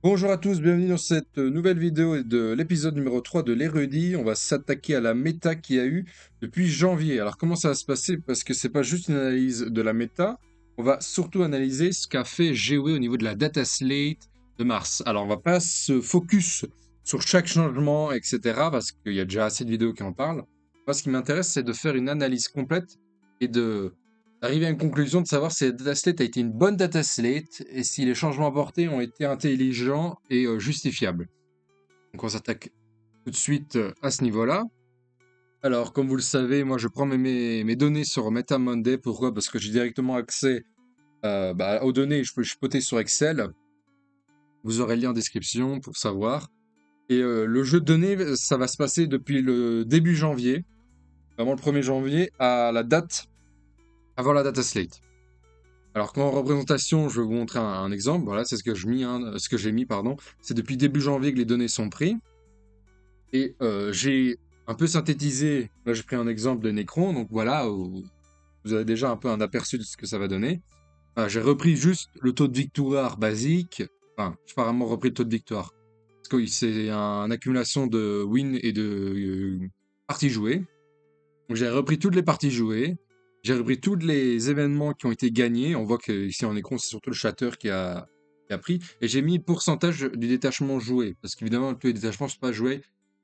Bonjour à tous, bienvenue dans cette nouvelle vidéo de l'épisode numéro 3 de l'érudit. On va s'attaquer à la méta qu'il y a eu depuis janvier. Alors comment ça va se passer? Parce que c'est pas juste une analyse de la méta, on va surtout analyser ce qu'a fait GOE au niveau de la data slate de mars. Alors on va pas se focus sur chaque changement, etc. parce qu'il y a déjà assez de vidéos qui en parlent. Moi ce qui m'intéresse c'est de faire une analyse complète et d'arriver à une conclusion de savoir si la data slate a été une bonne data slate et si les changements apportés ont été intelligents et justifiables. Donc on s'attaque tout de suite à ce niveau-là. Alors, comme vous le savez, moi je prends mes données sur MetaMonday. Pourquoi? Parce que j'ai directement accès aux données. Je peux chipoter sur Excel. Vous aurez le lien en description pour savoir. Et le jeu de données, ça va se passer depuis le début janvier, vraiment le 1er janvier, à la date avant la data slate. Alors qu'en représentation, je vais vous montrer un exemple. Voilà, c'est ce que j'ai mis, pardon. C'est depuis début janvier que les données sont prises. Et j'ai un peu synthétisé. Là, j'ai pris un exemple de Necron. Donc voilà, vous avez déjà un peu un aperçu de ce que ça va donner. J'ai repris juste le taux de victoire basique. Enfin, j'ai pas vraiment repris le taux de victoire. Parce que c'est une accumulation de wins et de parties jouées. Donc j'ai repris toutes les parties jouées. J'ai repris tous les événements qui ont été gagnés. On voit que ici en écran, c'est surtout le shatter qui a pris. Et j'ai mis le pourcentage du détachement joué. Parce qu'évidemment, tous les détachements ne sont pas joués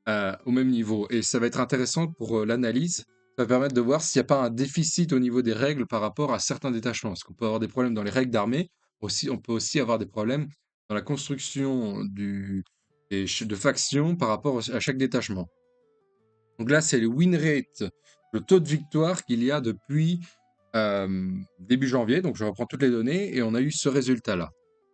au même niveau. Et ça va être intéressant pour l'analyse. Ça va permettre de voir s'il n'y a pas un déficit au niveau des règles par rapport à certains détachements. Parce qu'on peut avoir des problèmes dans les règles d'armée. Aussi, on peut aussi avoir des problèmes dans la construction de factions par rapport à chaque détachement. Donc là, c'est le win rate, le taux de victoire qu'il y a depuis début janvier. Donc je reprends toutes les données et on a eu ce résultat-là.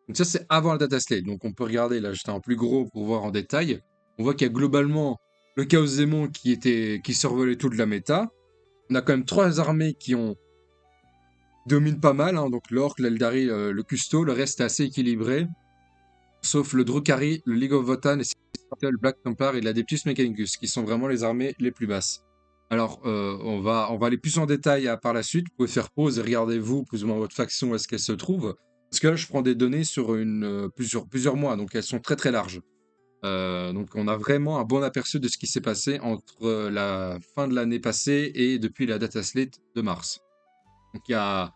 Donc ça, c'est avant la data slate. Donc on peut regarder, là j'étais en plus gros pour voir en détail. On voit qu'il y a globalement le Chaos Démon qui survolait toute la méta. On a quand même 3 armées qui dominent pas mal, hein. Donc l'Orc, l'Eldari, le Custo. Le reste est assez équilibré. Sauf le Drukhari, le League of Votan, le Black Templar et l'Adeptus Mechanicus, qui sont vraiment les armées les plus basses. Alors, on va aller plus en détail par la suite. Vous pouvez faire pause et regarder vous, plus ou moins votre faction, où est-ce qu'elle se trouve. Parce que là, je prends des données sur plusieurs mois, donc elles sont très très larges. Donc on a vraiment un bon aperçu de ce qui s'est passé entre la fin de l'année passée et depuis la data slate de mars. Donc il y a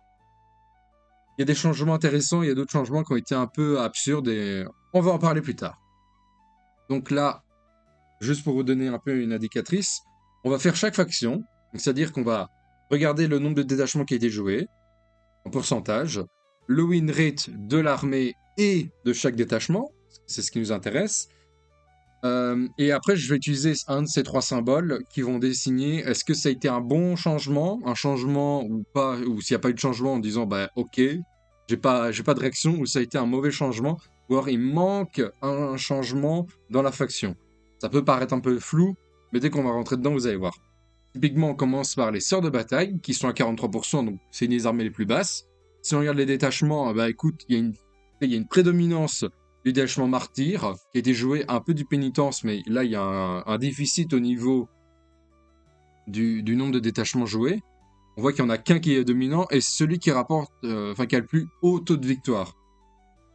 des changements intéressants, il y a d'autres changements qui ont été un peu absurdes et on va en parler plus tard. Donc là, juste pour vous donner un peu une indicatrice, on va faire chaque faction, c'est-à-dire qu'on va regarder le nombre de détachements qui a été joué, en pourcentage, le win rate de l'armée et de chaque détachement, c'est ce qui nous intéresse. Et après, je vais utiliser un de ces 3 symboles qui vont désigner est-ce que ça a été un bon changement, un changement ou pas, ou s'il n'y a pas eu de changement en disant bah ok, j'ai pas de réaction, ou ça a été un mauvais changement, ou alors il manque un changement dans la faction. Ça peut paraître un peu flou, mais dès qu'on va rentrer dedans, vous allez voir. Typiquement, on commence par les sœurs de bataille, qui sont à 43%, donc c'est une des armées les plus basses. Si on regarde les détachements, bah écoute, il y a une prédominance du détachement martyr, qui a été joué un peu du pénitence, mais là, il y a un déficit au niveau du nombre de détachements joués. On voit qu'il n'y en a qu'un qui est dominant, et celui qui rapporte, qui a le plus haut taux de victoire.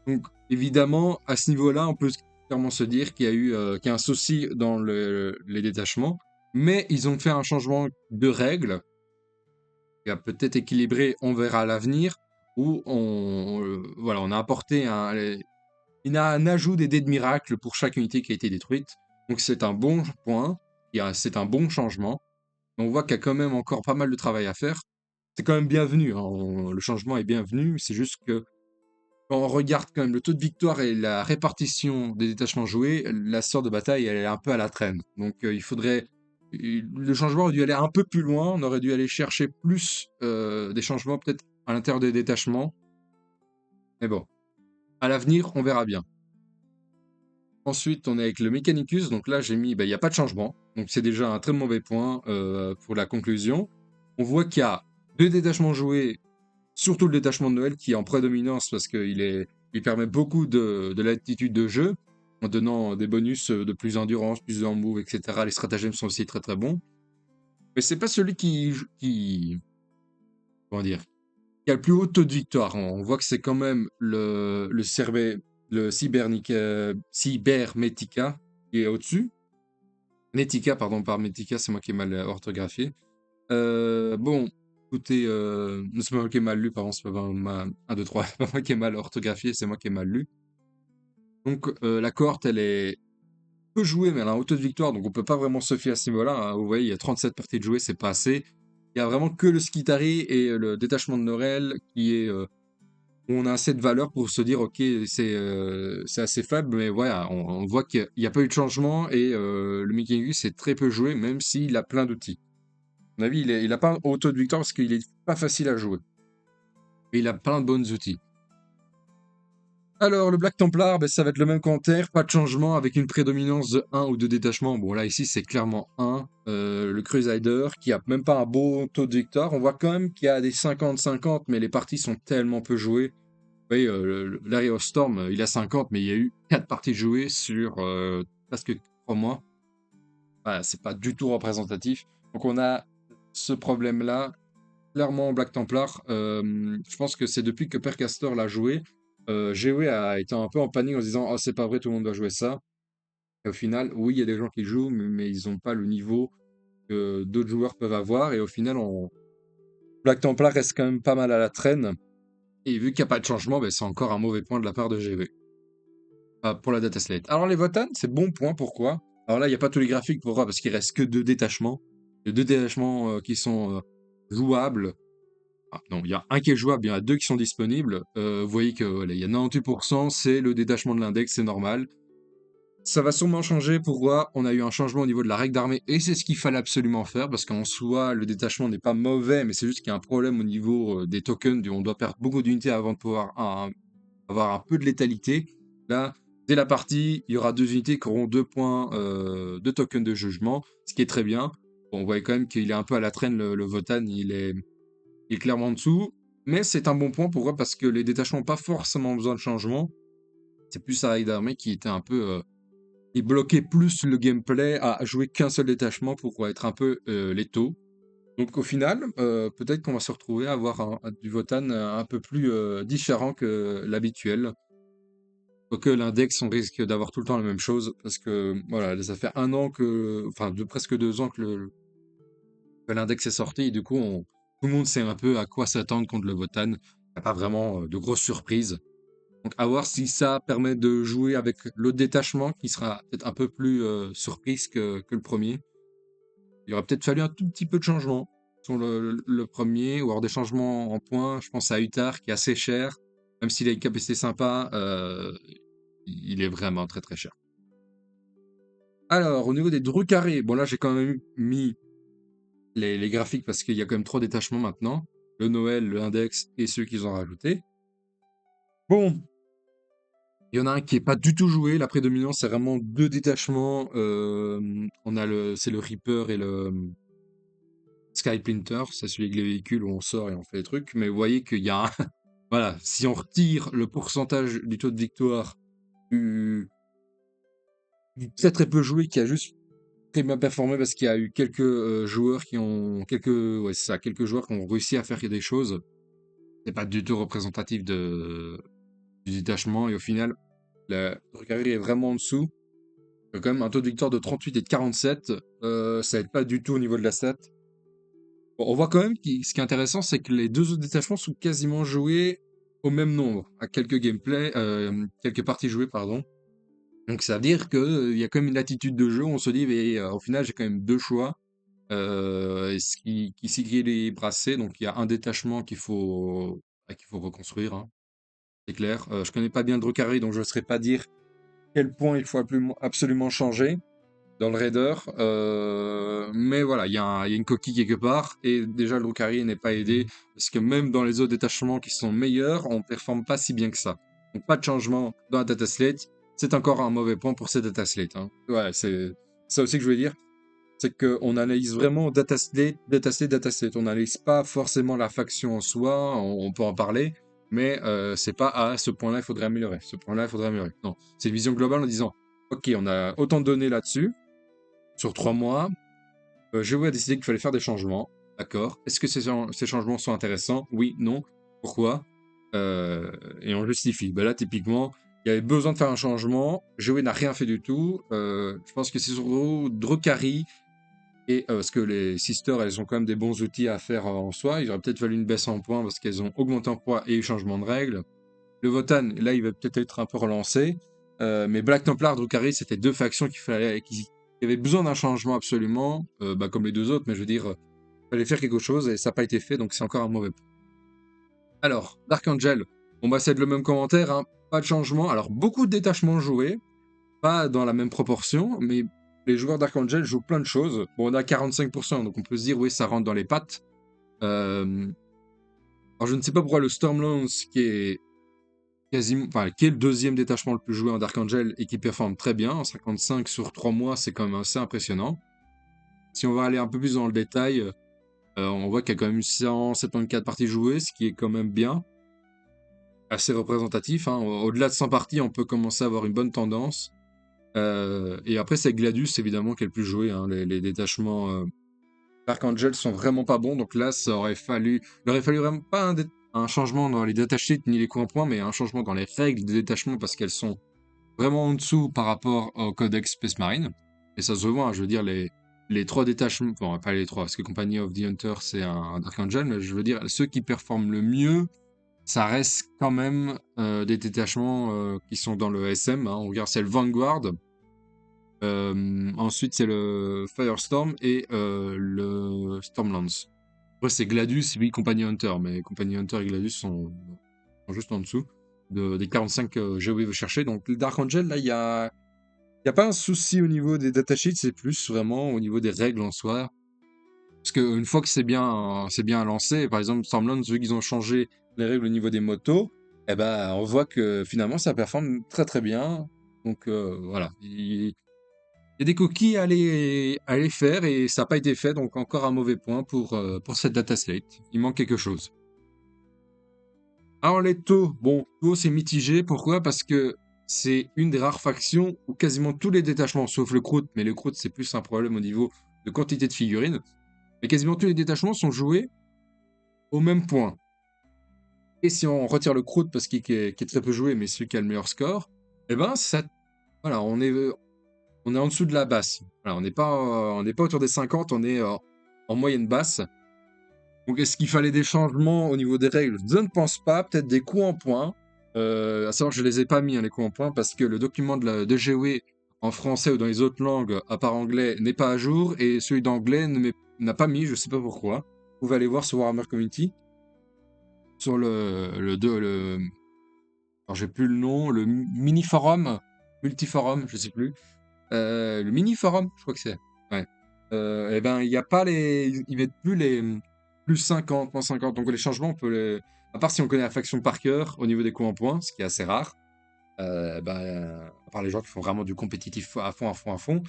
Donc, évidemment, à ce niveau-là, on peut clairement se dire qu'il y a un souci dans les détachements, mais ils ont fait un changement de règles qui a peut-être équilibré, on verra à l'avenir, où on a apporté un ajout des dés de miracle pour chaque unité qui a été détruite. Donc c'est un bon point, c'est un bon changement. On voit qu'il y a quand même encore pas mal de travail à faire. C'est quand même bienvenu, hein, le changement est bienvenu, c'est juste que quand on regarde quand même le taux de victoire et la répartition des détachements joués, la sœur de bataille, elle est un peu à la traîne. Donc le changement aurait dû aller un peu plus loin, on aurait dû aller chercher plus des changements peut-être à l'intérieur des détachements. Mais bon, à l'avenir, on verra bien. Ensuite, on est avec le Mechanicus, donc là j'ai mis, il n'y a pas de changement, donc c'est déjà un très mauvais point pour la conclusion. On voit qu'il y a 2 détachements joués, surtout le détachement de Noël qui est en prédominance parce qu'il permet beaucoup de latitude de jeu, en donnant des bonus de plus d'endurance, plus de move, etc. Les stratagèmes sont aussi très très bons. Mais c'est pas celui comment dire, qui a le plus haut taux de victoire. On voit que c'est quand même le Cerbère. le Cybermetica qui est au-dessus. Netica, pardon, pas Metica, c'est moi qui ai mal orthographié. Bon, écoutez, c'est pas moi qui ai mal lu, pardon, c'est pas ma 1, 2, 3, c'est pas moi qui ai mal orthographié, c'est moi qui ai mal lu. Donc, la cohorte, elle est peu jouée, mais elle a un taux de victoire, donc on peut pas vraiment se fier à ce niveau-là, hein. Vous voyez, il y a 37 parties de jouées, c'est pas assez. Il y a vraiment que le Skitari et le détachement de Norel qui est, où on a assez de valeur pour se dire, ok, c'est assez faible, mais voilà, on voit qu'il n'y a pas eu de changement et le Mikengus est très peu joué, même s'il a plein d'outils. À mon avis, il a pas un haut taux de victoire parce qu'il est pas facile à jouer. Et il a plein de bons outils. Alors, le Black Templar, ben, ça va être le même qu'Anter, pas de changement, avec une prédominance de 1 ou 2 détachements. Bon, là, ici, c'est clairement 1. Le Crusader, qui a même pas un beau taux de victoire. On voit quand même qu'il y a des 50-50, mais les parties sont tellement peu jouées. Vous voyez, l'Area Storm, il a 50, mais il y a eu 4 parties jouées sur presque 3 mois. Voilà, c'est pas du tout représentatif. Donc, on a ce problème-là. Clairement, Black Templar, je pense que c'est depuis que Père Castor l'a joué, GW a été un peu en panique en se disant: «Oh, c'est pas vrai, tout le monde doit jouer ça». Et au final, oui, il y a des gens qui jouent, mais ils ont pas le niveau que d'autres joueurs peuvent avoir. Et au final, Black Templar reste quand même pas mal à la traîne. Et vu qu'il y a pas de changement, c'est encore un mauvais point de la part de GW. Pour la data slate. Alors les Votan, c'est bon point, pourquoi? Alors là, il y a pas tous les graphiques, pourquoi? Parce qu'il reste que 2 détachements. Les 2 détachements, qui sont, jouables. Ah, non, il y a un qui est jouable, il y en a 2 qui sont disponibles. Vous voyez que voilà, il y a 98%, c'est le détachement de l'index, c'est normal. Ça va sûrement changer. Pourquoi? On a eu un changement au niveau de la règle d'armée et c'est ce qu'il fallait absolument faire parce qu'en soi, le détachement n'est pas mauvais, mais c'est juste qu'il y a un problème au niveau des tokens. On doit perdre beaucoup d'unités avant de pouvoir avoir un peu de létalité. Là, dès la partie, il y aura 2 unités qui auront 2 points de tokens de jugement, ce qui est très bien. Bon, on voit quand même qu'il est un peu à la traîne, le Votan, il est clairement en dessous, mais c'est un bon point. Pourquoi? Parce que les détachements n'ont pas forcément besoin de changement. C'est plus sa règle d'armée qui était un peu. Il bloquait plus le gameplay à jouer qu'un seul détachement pour être un peu létaux. Donc au final, peut-être qu'on va se retrouver à avoir du Votan un peu plus différent que l'habituel. Quoique l'index, on risque d'avoir tout le temps la même chose, parce que voilà, ça fait 1 an que. Enfin, presque 2 ans que l'index est sorti, et du coup, tout le monde sait un peu à quoi s'attendre contre le Votan. Il n'y a pas vraiment de grosses surprises. Donc, à voir si ça permet de jouer avec l'autre détachement, qui sera peut-être un peu plus surprise que le premier. Il aurait peut-être fallu un tout petit peu de changement sur le premier, ou alors des changements en points. Je pense à Utar, qui est assez cher. Même s'il a une capacité sympa, il est vraiment très très cher. Alors, au niveau des Drukhari, bon là, j'ai quand même mis les graphiques parce qu'il y a quand même 3 détachements maintenant. Le Noël, le Index et ceux qu'ils ont rajoutés. Bon, il y en a un qui est pas du tout joué. La prédominance, c'est vraiment 2 détachements. C'est le Reaper et le Skyplinter. C'est celui avec les véhicules où on sort et on fait des trucs. Mais vous voyez qu'il y a un... Voilà, si on retire le pourcentage du taux de victoire du, du très très peu joué, qui a juste très bien performé parce qu'il y a eu quelques joueurs qui ont... Ouais, c'est ça, quelques joueurs qui ont réussi à faire des choses. C'est pas du tout représentatif du détachement. Et au final, la Drukhari est vraiment en dessous. Il y a quand même un taux de victoire de 38 et de 47. Ça aide pas du tout au niveau de la stat. Bon, on voit quand même que ce qui est intéressant, c'est que les 2 autres détachements sont quasiment joués au même nombre, à quelques parties jouées, pardon. Donc ça veut dire qu'il y a quand même une attitude de jeu. On se dit, mais, au final, j'ai quand même 2 choix. Qui s'équilibrent. Donc il y a un détachement qu'il faut reconstruire, hein, c'est clair. Je connais pas bien le Drukhari, donc je ne saurais pas dire quel point il faut absolument changer dans le raider. Mais voilà, il y a une coquille quelque part. Et déjà, le Drukhari n'est pas aidé. Parce que même dans les autres détachements qui sont meilleurs, on ne performe pas si bien que ça. Donc pas de changement dans la data slate. C'est encore un mauvais point pour ces data slates, hein. Ouais, c'est ça aussi que je voulais dire. C'est qu'on analyse vraiment data slate, data slate, data slate. On n'analyse pas forcément la faction en soi. On peut en parler. Mais c'est pas à ce point-là, il faudrait améliorer. Ce point-là, il faudrait améliorer. Non, c'est une vision globale en disant, ok, on a autant de données là-dessus sur 3 mois. GW a décidé qu'il fallait faire des changements. D'accord. Est-ce que ces changements sont intéressants? Oui, non. Pourquoi? Et on justifie. Ben là, typiquement, Il y avait besoin de faire un changement. GOE n'a rien fait du tout. Je pense que c'est surtout Drukhari et parce que les Sisters, elles ont quand même des bons outils à faire en soi. Il aurait peut-être fallu une baisse en points parce qu'elles ont augmenté en points et eu changement de règles. Le Votan, là, il va peut-être être un peu relancé. Mais Black Templar, Drukhari, c'était deux factions qui avaient besoin d'un changement absolument, comme les deux autres, mais je veux dire, il fallait faire quelque chose et ça n'a pas été fait, donc c'est encore un mauvais point. Alors, Dark Angel, on va c'est le même commentaire, hein, pas de changement. Alors, beaucoup de détachements joués, pas dans la même proportion, mais les joueurs Dark Angel jouent plein de choses. Bon, on a 45%, donc on peut se dire, oui, ça rentre dans les pattes. Alors, je ne sais pas pourquoi le Stormlance, qui est qui est le deuxième détachement le plus joué en Dark Angel et qui performe très bien, en 55 sur 3 mois, c'est quand même assez impressionnant. Si on va aller un peu plus dans le détail, on voit qu'il y a quand même eu 174 parties jouées, ce qui est quand même bien, assez représentatif, hein. Au-delà de 100 parties, on peut commencer à avoir une bonne tendance. Et après, c'est Gladius, évidemment, qui est le plus joué, hein. Les détachements Dark Angel sont vraiment pas bons, donc là, il aurait fallu vraiment pas un changement dans les datasheets ni les coups en point, mais un changement dans les règles de détachement parce qu'elles sont vraiment en dessous par rapport au codex Space Marine. Et ça se voit, hein, je veux dire, les trois détachements, bon, pas les trois, parce que Company of the Hunter, c'est un Dark Angel, mais je veux dire, ceux qui performent le mieux, ça reste quand même des détachements qui sont dans le SM. Hein. On regarde, c'est le Vanguard. Ensuite, c'est le Firestorm et le Stormlance. Après, c'est Gladius, oui, Company Hunter, mais Company Hunter et Gladius sont juste en dessous des 45 que GOE veut chercher. Donc, le Dark Angel, là, il y a pas un souci au niveau des datasheets, c'est plus vraiment au niveau des règles en soi. Parce qu'une fois que c'est bien lancé, par exemple, Stormlands, vu qu'ils ont changé les règles au niveau des motos, eh ben, on voit que finalement, ça performe très très bien. Donc voilà, il y a des coquilles à aller faire et ça n'a pas été fait, donc encore un mauvais point pour cette data slate. Il manque quelque chose. Alors les taux, bon, taux c'est mitigé. Pourquoi? Parce que c'est une des rares factions où quasiment tous les détachements, sauf le Croûte, mais le Croûte c'est plus un problème au niveau de quantité de figurines, mais quasiment tous les détachements sont joués au même point. Et si on retire le Croûte parce qu'il est très peu joué, mais celui qui a le meilleur score, eh ben ça, voilà, on est en dessous de la basse. Voilà, on n'est pas autour des 50, on est en moyenne basse. Donc, est-ce qu'il fallait des changements au niveau des règles? Je ne pense pas. Peut-être des coups en point. À savoir, je les ai pas mis, hein, les coups en point, parce que le document de GOE en français ou dans les autres langues, à part anglais, n'est pas à jour, et celui d'anglais n'a pas mis, je sais pas pourquoi. Vous pouvez aller voir sur Warhammer Community, sur alors j'ai plus le nom, le mini-forum, multiforum, je sais plus. Le mini-forum, je crois que c'est. Ouais. Eh ben, il n'y a pas ils mettent plus les plus 50, moins 50. Donc les changements, on peut les. À part si on connaît la faction par cœur au niveau des coups en points, ce qui est assez rare. À part les gens qui font vraiment du compétitif à fond, à fond, à fond,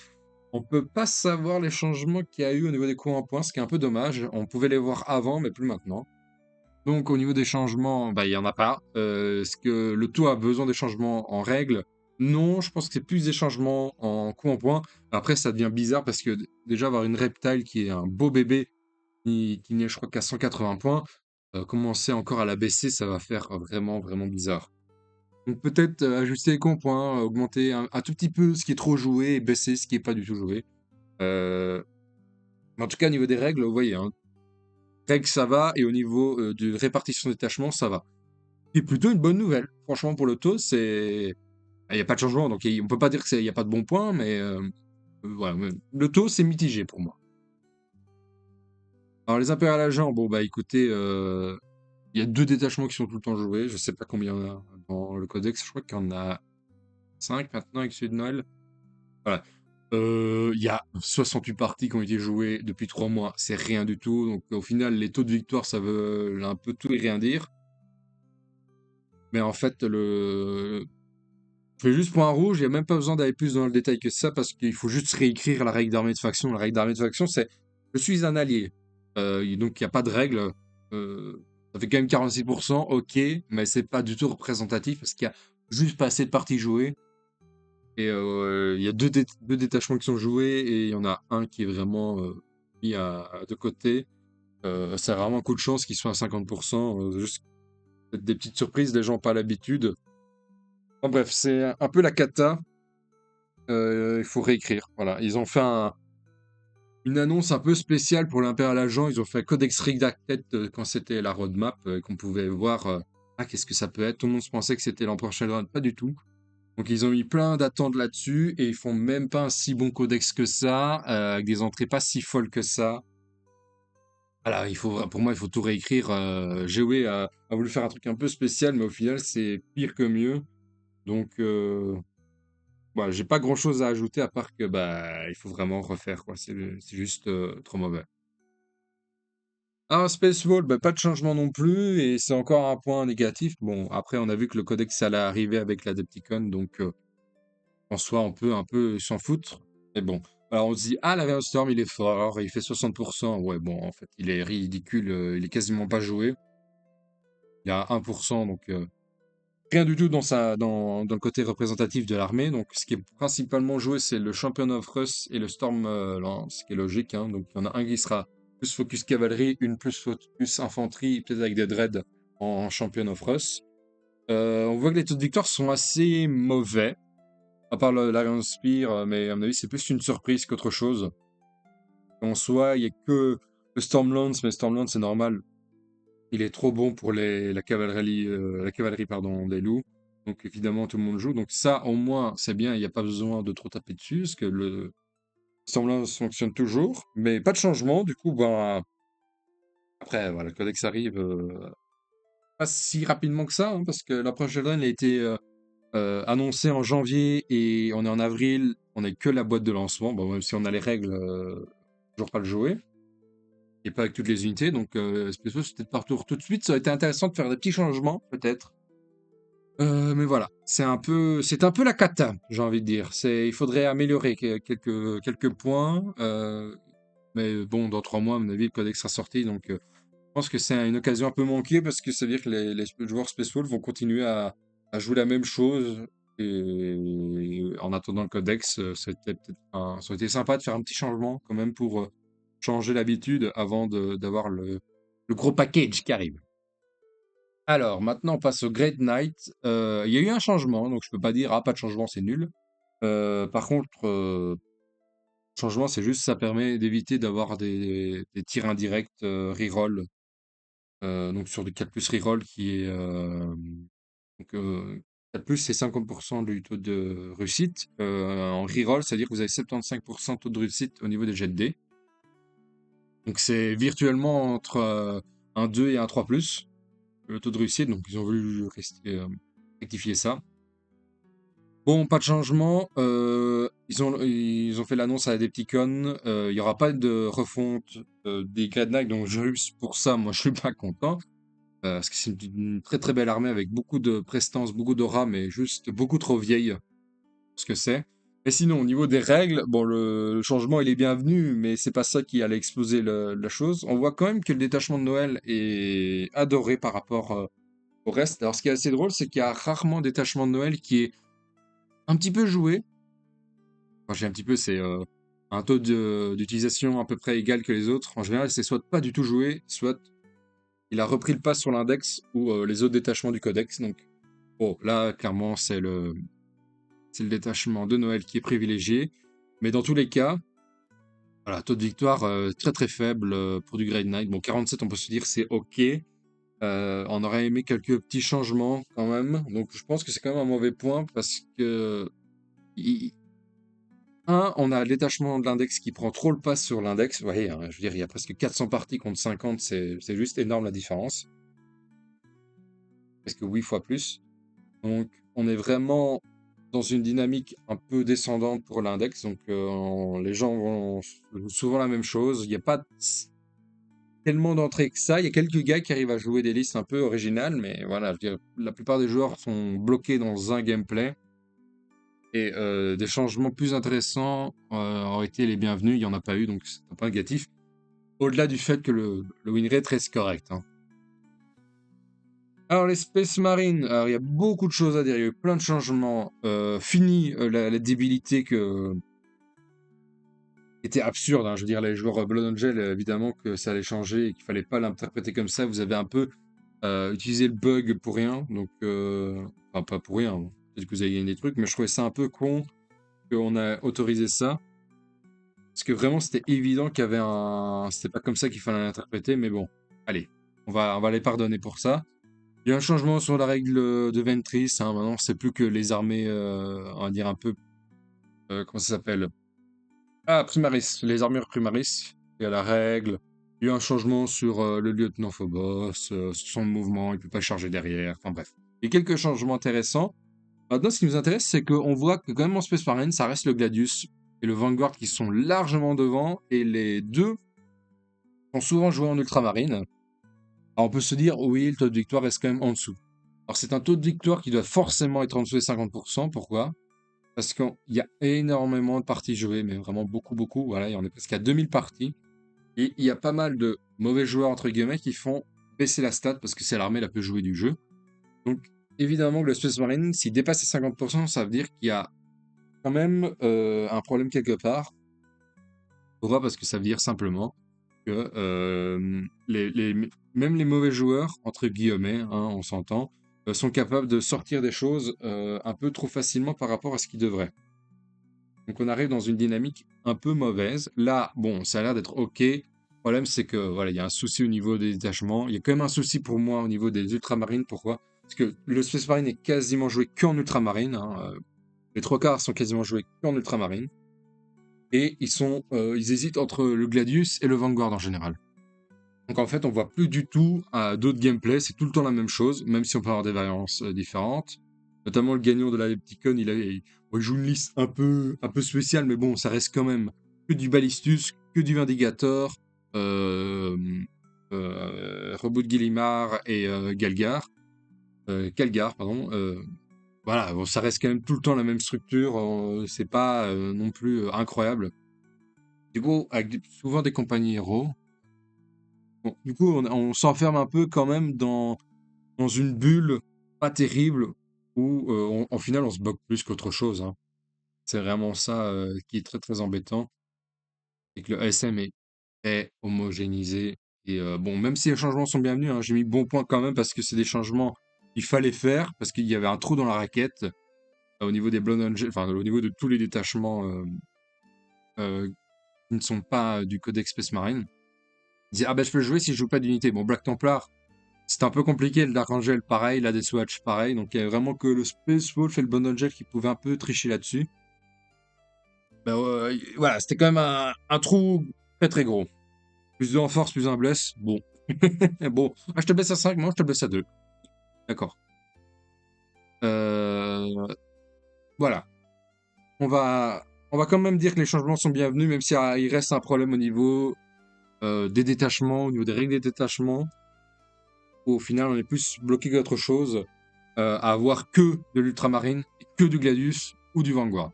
on peut pas savoir les changements qu'il y a eu au niveau des coups en points, ce qui est un peu dommage. On pouvait les voir avant, mais plus maintenant. Donc au niveau des changements, il y en a pas. Est-ce que le tout a besoin des changements en règle? Non, je pense que c'est plus des changements en coup en point. Après, ça devient bizarre parce que déjà avoir une reptile qui est un beau bébé, qui n'est je crois qu'à 180 points, commencer encore à la baisser, ça va faire vraiment, vraiment bizarre. Donc peut-être ajuster les coups en point, augmenter un tout petit peu ce qui est trop joué et baisser ce qui est pas du tout joué. Mais en tout cas, au niveau des règles, vous voyez, hein, règles ça va, et au niveau de répartition des détachements, ça va. C'est plutôt une bonne nouvelle. Franchement, pour le taux, c'est. Il n'y a pas de changement, donc on peut pas dire qu'il n'y a pas de bons points, mais voilà. Le taux, c'est mitigé pour moi. Alors, les Impérial Agents, bon, bah écoutez, il y a 2 détachements qui sont tout le temps joués. Je sais pas combien il y en a dans le codex. Je crois qu'il y en a 5 maintenant avec celui de Noël. Voilà. Il y a 68 parties qui ont été jouées depuis 3 mois. C'est rien du tout. Donc, au final, les taux de victoire, ça veut un peu tout et rien dire. Mais en fait, je fais juste point rouge, il n'y a même pas besoin d'aller plus dans le détail que ça, parce qu'il faut juste réécrire la règle d'armée de faction. La règle d'armée de faction, c'est je suis un allié. Donc il n'y a pas de règle. Ça fait quand même 46%, ok, mais c'est pas du tout représentatif parce qu'il y a juste pas assez de parties jouées. Et il y a deux détachements qui sont joués et il y en a un qui est vraiment mis de côté. C'est vraiment un coup de chance qu'ils soient à 50%. Juste des petites surprises, les gens pas l'habitude. Enfin bref, c'est un peu la cata. Il faut réécrire. Voilà, ils ont fait une annonce un peu spéciale pour l'Impérial Agent. Ils ont fait Codex Redacted quand c'était la roadmap, qu'on pouvait voir. Ah, qu'est-ce que ça peut être? Tout le monde se pensait que c'était l'Empereur Shenron. Pas du tout. Donc ils ont mis plein d'attentes là-dessus et ils font même pas un si bon codex que ça, avec des entrées pas si folles que ça. Voilà, pour moi, il faut tout réécrire. GOE a voulu faire un truc un peu spécial, mais au final, c'est pire que mieux. Donc, voilà, j'ai pas grand-chose à ajouter à part que bah, il faut vraiment refaire, quoi. C'est juste trop mauvais. Ah, Spaceball, bah, pas de changement non plus, et c'est encore un point négatif. Bon, après, on a vu que le codex allait arriver avec l'Adepticon, donc en soi, on peut un peu s'en foutre. Mais bon, alors on se dit, ah, la Storm, il est fort, il fait 60%. Ouais, bon, en fait, il est ridicule, il est quasiment pas joué. Il y a 1%, donc rien du tout dans le côté représentatif de l'armée. Donc, ce qui est principalement joué, c'est le Champion of Russ et le Storm Lance, ce qui est logique, hein. Donc, il y en a un qui sera plus focus cavalerie, une plus focus infanterie, peut-être avec des dreads en Champion of Russ. On voit que les taux de victoire sont assez mauvais, à part l'Iron Spear, mais à mon avis, c'est plus une surprise qu'autre chose. En soi, il n'y a que le Stormlance, mais Stormlance, c'est normal. Il est trop bon pour la cavalerie pardon, des loups. Donc évidemment, tout le monde joue. Donc ça, au moins, c'est bien. Il n'y a pas besoin de trop taper dessus, parce que le Stormlance fonctionne toujours. Mais pas de changement. Du coup, ben, après, voilà, le codex arrive pas si rapidement que ça, hein, parce que l'approche Children a été annoncé en janvier et on est en avril, on n'est que la boîte de lancement. Bon, même si on a les règles, toujours pas le jouer. Et pas avec toutes les unités, donc Space c'était pas retour tout de suite. Ça aurait été intéressant de faire des petits changements, peut-être. Mais voilà, c'est un peu la cata, j'ai envie de dire. Il faudrait améliorer quelques points. Mais bon, dans 3 mois, à mon avis, le codex sera sorti, donc je pense que c'est une occasion un peu manquée parce que ça veut dire que les joueurs Spacewall vont continuer à jouer la même chose. Et en attendant le codex, ça aurait été sympa de faire un petit changement quand même pour changer l'habitude avant d'avoir le gros package qui arrive. Alors, maintenant, on passe au Great Knight. Il y a eu un changement, donc je peux pas dire, ah, pas de changement, c'est nul. Par contre, changement, c'est juste, ça permet d'éviter d'avoir des tirs indirects reroll. Donc sur du 4 plus reroll qui est donc 4 plus c'est 50% du taux de réussite. En reroll, c'est-à-dire que vous avez 75% de taux de réussite au niveau des jets de dés. Donc c'est virtuellement entre un 2 et un 3 plus le taux de réussite. Donc ils ont voulu rectifier ça. Bon, pas de changement. Ils ont fait l'annonce à Adepticon. Il n'y aura pas de refonte des Great Knight, donc juste pour ça, moi je suis pas content. Parce que c'est une très très belle armée avec beaucoup de prestance, beaucoup d'aura, mais juste beaucoup trop vieille pour ce que c'est. Mais sinon, au niveau des règles, bon, le changement il est bienvenu, mais c'est pas ça qui allait exploser la chose. On voit quand même que le détachement de Noël est adoré par rapport au reste. Alors, ce qui est assez drôle, c'est qu'il y a rarement un détachement de Noël qui est un petit peu joué. Quand je dis un petit peu, c'est un taux d'utilisation à peu près égal que les autres. En général, c'est soit pas du tout joué, soit il a repris le pas sur l'index ou les autres détachements du codex. Donc, bon, là, clairement, c'est le détachement de Noël qui est privilégié. Mais dans tous les cas, voilà, taux de victoire très très faible pour du Grade Knight. Bon, 47, on peut se dire c'est ok. On aurait aimé quelques petits changements quand même. Donc, je pense que c'est quand même un mauvais point parce que, on a le détachement de l'index qui prend trop le pas sur l'index. Vous voyez, hein, je veux dire, il y a presque 400 parties contre 50, c'est juste énorme la différence. Presque 8 fois plus. Donc, on est vraiment dans une dynamique un peu descendante pour l'index. Donc, les gens vont souvent la même chose. Il n'y a pas tellement d'entrées que ça. Il y a quelques gars qui arrivent à jouer des listes un peu originales, mais voilà, je veux dire, la plupart des joueurs sont bloqués dans un gameplay. Et des changements plus intéressants auraient été les bienvenus. Il n'y en a pas eu, donc c'est un peu négatif. Au-delà du fait que le win rate reste correct, hein. Alors, les Space Marines, alors, il y a beaucoup de choses à dire. Il y a eu plein de changements. Fini la débilité qui était absurde, hein. Je veux dire, les joueurs Blood Angel, évidemment que ça allait changer et qu'il fallait pas l'interpréter comme ça. Vous avez un peu utilisé le bug pour rien. Donc, enfin, pas pour rien, hein. peut-être que vous avez gagné des trucs, mais je trouvais ça un peu con qu'on a autorisé ça. Parce que vraiment, c'était évident qu'il y avait un... C'était pas comme ça qu'il fallait l'interpréter, mais bon, allez, on va les pardonner pour ça. Il y a un changement sur la règle de Ventris, hein, maintenant, c'est plus que les armées, on va dire un peu... comment ça s'appelle? Ah, Primaris, les armures Primaris. Il y a la règle. Il y a eu un changement sur le lieutenant Phobos, sur son mouvement, il peut pas charger derrière, enfin bref. Il y a quelques changements intéressants. Maintenant, ce qui nous intéresse, c'est qu'on voit que quand même en Space Marine, ça reste le Gladius et le Vanguard qui sont largement devant, et les deux sont souvent joués en ultramarine. Alors on peut se dire, oui, le taux de victoire reste quand même en dessous. Alors c'est un taux de victoire qui doit forcément être en dessous des 50%, pourquoi? Parce qu'il y a énormément de parties jouées, mais vraiment beaucoup, beaucoup. Voilà, il y en a presque à 2000 parties. Et il y a pas mal de mauvais joueurs, entre guillemets, qui font baisser la stat parce que c'est l'armée la plus jouée du jeu. Donc, évidemment que le Space Marine, s'il dépasse les 50%, ça veut dire qu'il y a quand même un problème quelque part. Pourquoi? Parce que ça veut dire simplement que même les mauvais joueurs, entre guillemets, hein, on s'entend, sont capables de sortir des choses un peu trop facilement par rapport à ce qu'ils devraient. Donc on arrive dans une dynamique un peu mauvaise. Là, bon, ça a l'air d'être OK. Le problème, c'est que voilà, il y a un souci au niveau des détachements. Il y a quand même un souci pour moi au niveau des ultramarines. Pourquoi? Parce que le Space Marine est quasiment joué qu'en ultramarine, hein. Les trois quarts sont quasiment joués qu'en ultramarine. Et ils hésitent entre le Gladius et le Vanguard en général. Donc en fait, on voit plus du tout d'autres gameplays. C'est tout le temps la même chose, même si on peut avoir des variances différentes. Notamment le gagnant de la Lepticon, il joue une liste un peu spéciale, mais bon, ça reste quand même que du Ballistus, que du Vindicator, Reboot Guillimard et Calgar, pardon. Voilà, bon, ça reste quand même tout le temps la même structure, c'est pas non plus incroyable. Du coup, avec souvent des compagnies héros, bon, du coup, on s'enferme un peu quand même dans une bulle pas terrible où, en final, on se bloque plus qu'autre chose, hein. C'est vraiment ça qui est très très embêtant, c'est que le SM est homogénéisé. Et bon, même si les changements sont bienvenus, hein, j'ai mis bon point quand même parce que c'est des changements qu'il fallait faire, parce qu'il y avait un trou dans la raquette au niveau des Blood Angels, enfin au niveau de tous les détachements qui ne sont pas du Codex Space Marine. Ils disaient, ah ben je peux jouer si je joue pas d'unité. Bon, Black Templar, c'était un peu compliqué, le Dark Angel pareil, la Death Watch pareil, donc il y avait vraiment que le Space Wolf et le Blood Angel qui pouvaient un peu tricher là-dessus. Ben, voilà, c'était quand même un trou très très gros. Plus 2 en force, plus 1 bless, bon. Bon, ah, je te blesse à 5, moi je te blesse à 2. D'accord. Voilà. On va quand même dire que les changements sont bienvenus, même s'il reste un problème au niveau des détachements, au niveau des règles des détachements. Où, au final, on est plus bloqué qu'autre chose à avoir que de l'ultramarine, que du Gladius ou du Vanguard.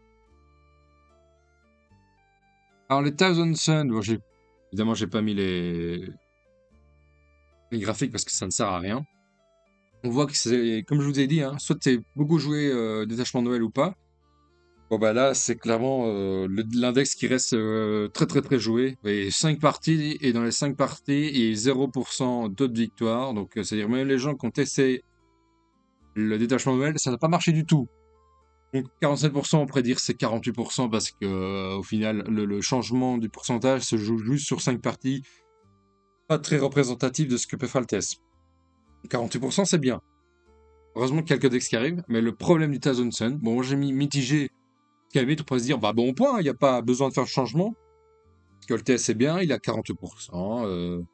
Alors les Thousand Sun, bon, évidemment j'ai pas mis les graphiques parce que ça ne sert à rien. On voit que c'est, comme je vous ai dit, hein, soit c'est beaucoup joué détachement Noël ou pas. Bon bah là c'est clairement l'index qui reste très très très joué. Et 5 parties, et dans les 5 parties, il y a 0% de victoire. Donc c'est-à-dire même les gens qui ont testé le détachement Noël, ça n'a pas marché du tout. Donc 47%, on pourrait dire c'est 48% parce que au final, le changement du pourcentage se joue juste sur 5 parties, pas très représentatif de ce que peut faire le test. 48%, c'est bien. Heureusement qu'il y a quelques decks qui arrivent, mais le problème du Thousand Sun, bon, moi j'ai mis mitigé, parce qu'à la limite, on pourrait se dire, bah bon point, il n'y a pas besoin de faire le changement, parce que le TS est bien, il a 48%,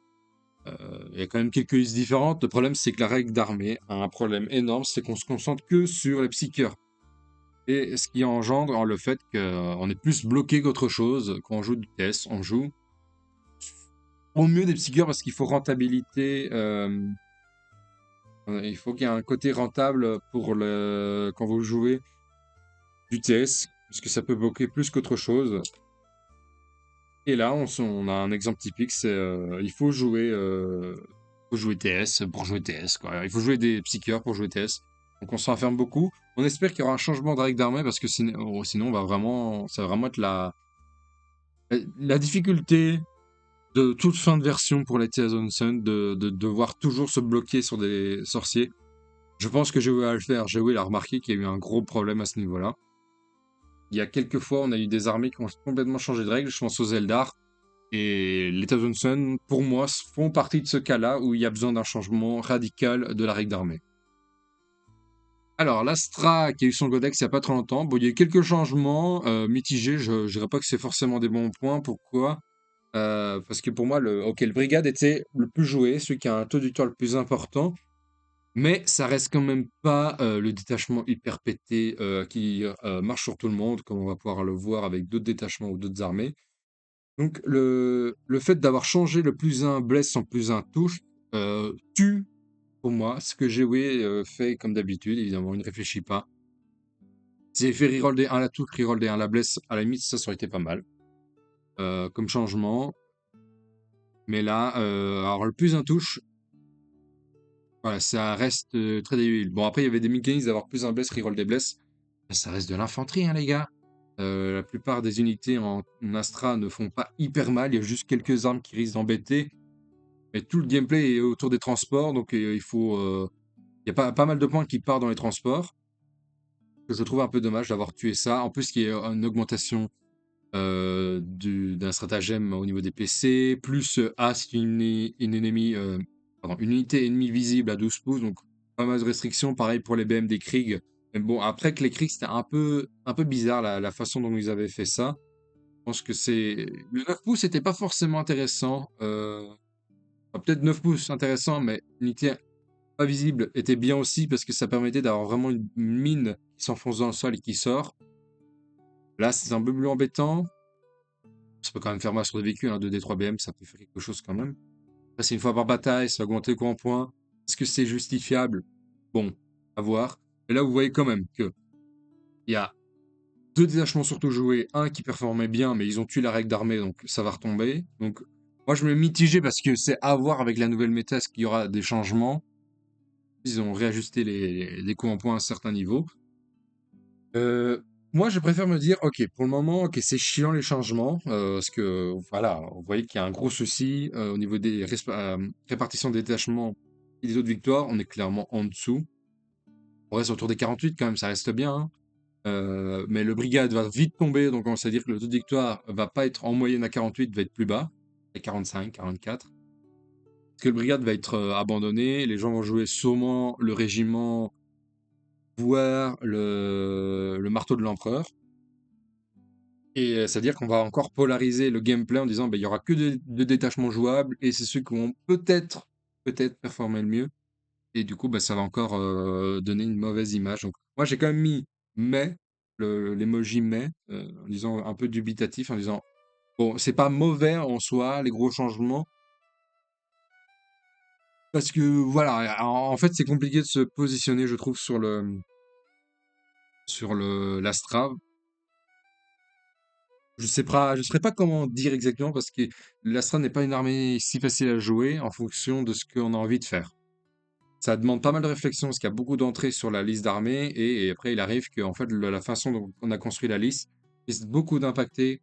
il y a quand même quelques listes différentes. Le problème, c'est que la règle d'armée a un problème énorme, c'est qu'on se concentre que sur les psycheurs. Et ce qui engendre le fait qu'on est plus bloqué qu'autre chose. Quand on joue du TS, on joue au mieux des psycheurs parce qu'il faut rentabilité. Il faut qu'il y ait un côté rentable quand vous jouez du TS, puisque ça peut bloquer plus qu'autre chose. Et là, on a un exemple typique, c'est il faut jouer TS pour jouer TS, quoi. Il faut jouer des psycheurs pour jouer TS. Donc on s'enferme beaucoup. On espère qu'il y aura un changement de règle d'armée parce que sinon ça va vraiment être la difficulté de toute fin de version pour les Thousand Sun de devoir toujours se bloquer sur des sorciers. Je pense que Géo va le faire. Géo, il a remarqué qu'il y a eu un gros problème à ce niveau-là. Il y a quelques fois, on a eu des armées qui ont complètement changé de règles. Je pense aux Eldar. Et les Thousand Sun, pour moi, font partie de ce cas-là où il y a besoin d'un changement radical de la règle d'armée. Alors, l'Astra, qui a eu son Codex il n'y a pas trop longtemps, bon, il y a eu quelques changements mitigés. Je ne dirais pas que c'est forcément des bons points. Pourquoi? Parce que pour moi, le Brigade était le plus joué, celui qui a un taux de victoire le plus important. Mais ça reste quand même pas le détachement hyper pété qui marche sur tout le monde, comme on va pouvoir le voir avec d'autres détachements ou d'autres armées. Donc le fait d'avoir changé le plus un blesse en plus un touche tue pour moi ce que Géoué fait comme d'habitude. Évidemment, il ne réfléchit pas. S'il fait reroll des 1 la touche, reroll des 1 la blesse, à la limite, ça aurait été pas mal comme changement. Mais là, alors le plus un touche, voilà, ça reste très débile. Bon, après, il y avait des mécanismes d'avoir plus un bless, reroll des blesses. Ça reste de l'infanterie, hein, les gars. La plupart des unités en Astra ne font pas hyper mal. Il y a juste quelques armes qui risquent d'embêter. Mais tout le gameplay est autour des transports. Donc, il faut. Il y a pas mal de points qui partent dans les transports. Que je trouve un peu dommage d'avoir tué ça. En plus, il y a une augmentation d'un stratagème au niveau des PC. Plus A, c'est une unité ennemie visible à 12 pouces. Donc, pas mal de restrictions. Pareil pour les BM des Krieg. Mais bon, après que les Krieg, c'était un peu bizarre la façon dont ils avaient fait ça. Je pense que c'est. Le 9 pouces n'était pas forcément intéressant. Peut-être 9 pouces intéressant, mais unité pas visible était bien aussi parce que ça permettait d'avoir vraiment une mine qui s'enfonce dans le sol et qui sort. Là, c'est un peu plus embêtant. Ça peut quand même faire mal sur des véhicules, hein, 2D3 BM, ça peut faire quelque chose quand même. Là, c'est une fois par bataille, ça va augmenter quoi en points. Est-ce que c'est justifiable? Bon, à voir. Et là, vous voyez quand même que il y a deux détachements surtout joués, un qui performait bien, mais ils ont tué la règle d'armée, donc ça va retomber. Donc, moi, je me mitigé parce que c'est à voir avec la nouvelle méta, est-ce qu'il y aura des changements. Ils ont réajusté les coups en points à un certain niveau. Moi, je préfère me dire, ok, pour le moment, ok, c'est chiant les changements, parce que voilà, vous voyez qu'il y a un gros souci au niveau des répartitions des détachements et des autres victoires. On est clairement en dessous. On reste autour des 48 quand même, ça reste bien, hein. Mais le brigade va vite tomber, donc on sait dire que le taux de victoire va pas être en moyenne à 48, va être plus bas, à 45, 44. Parce que le brigade va être abandonné, les gens vont jouer sûrement le régiment, voire le marteau de l'empereur. Et c'est-à-dire qu'on va encore polariser le gameplay en disant, bah, il y aura que de détachements jouables, et c'est ceux qui vont peut-être performer le mieux. Et du coup, bah, ça va encore donner une mauvaise image. Donc, moi, j'ai quand même mis mais, l'emoji mais, en disant un peu dubitatif, en disant, bon, c'est pas mauvais en soi, les gros changements, parce que voilà, en fait, c'est compliqué de se positionner, je trouve, sur l'Astra. Je saurais pas comment dire exactement parce que l'Astra n'est pas une armée si facile à jouer en fonction de ce qu'on a envie de faire. Ça demande pas mal de réflexion parce qu'il y a beaucoup d'entrées sur la liste d'armées et après il arrive que en fait la façon dont on a construit la liste risque beaucoup d'impacter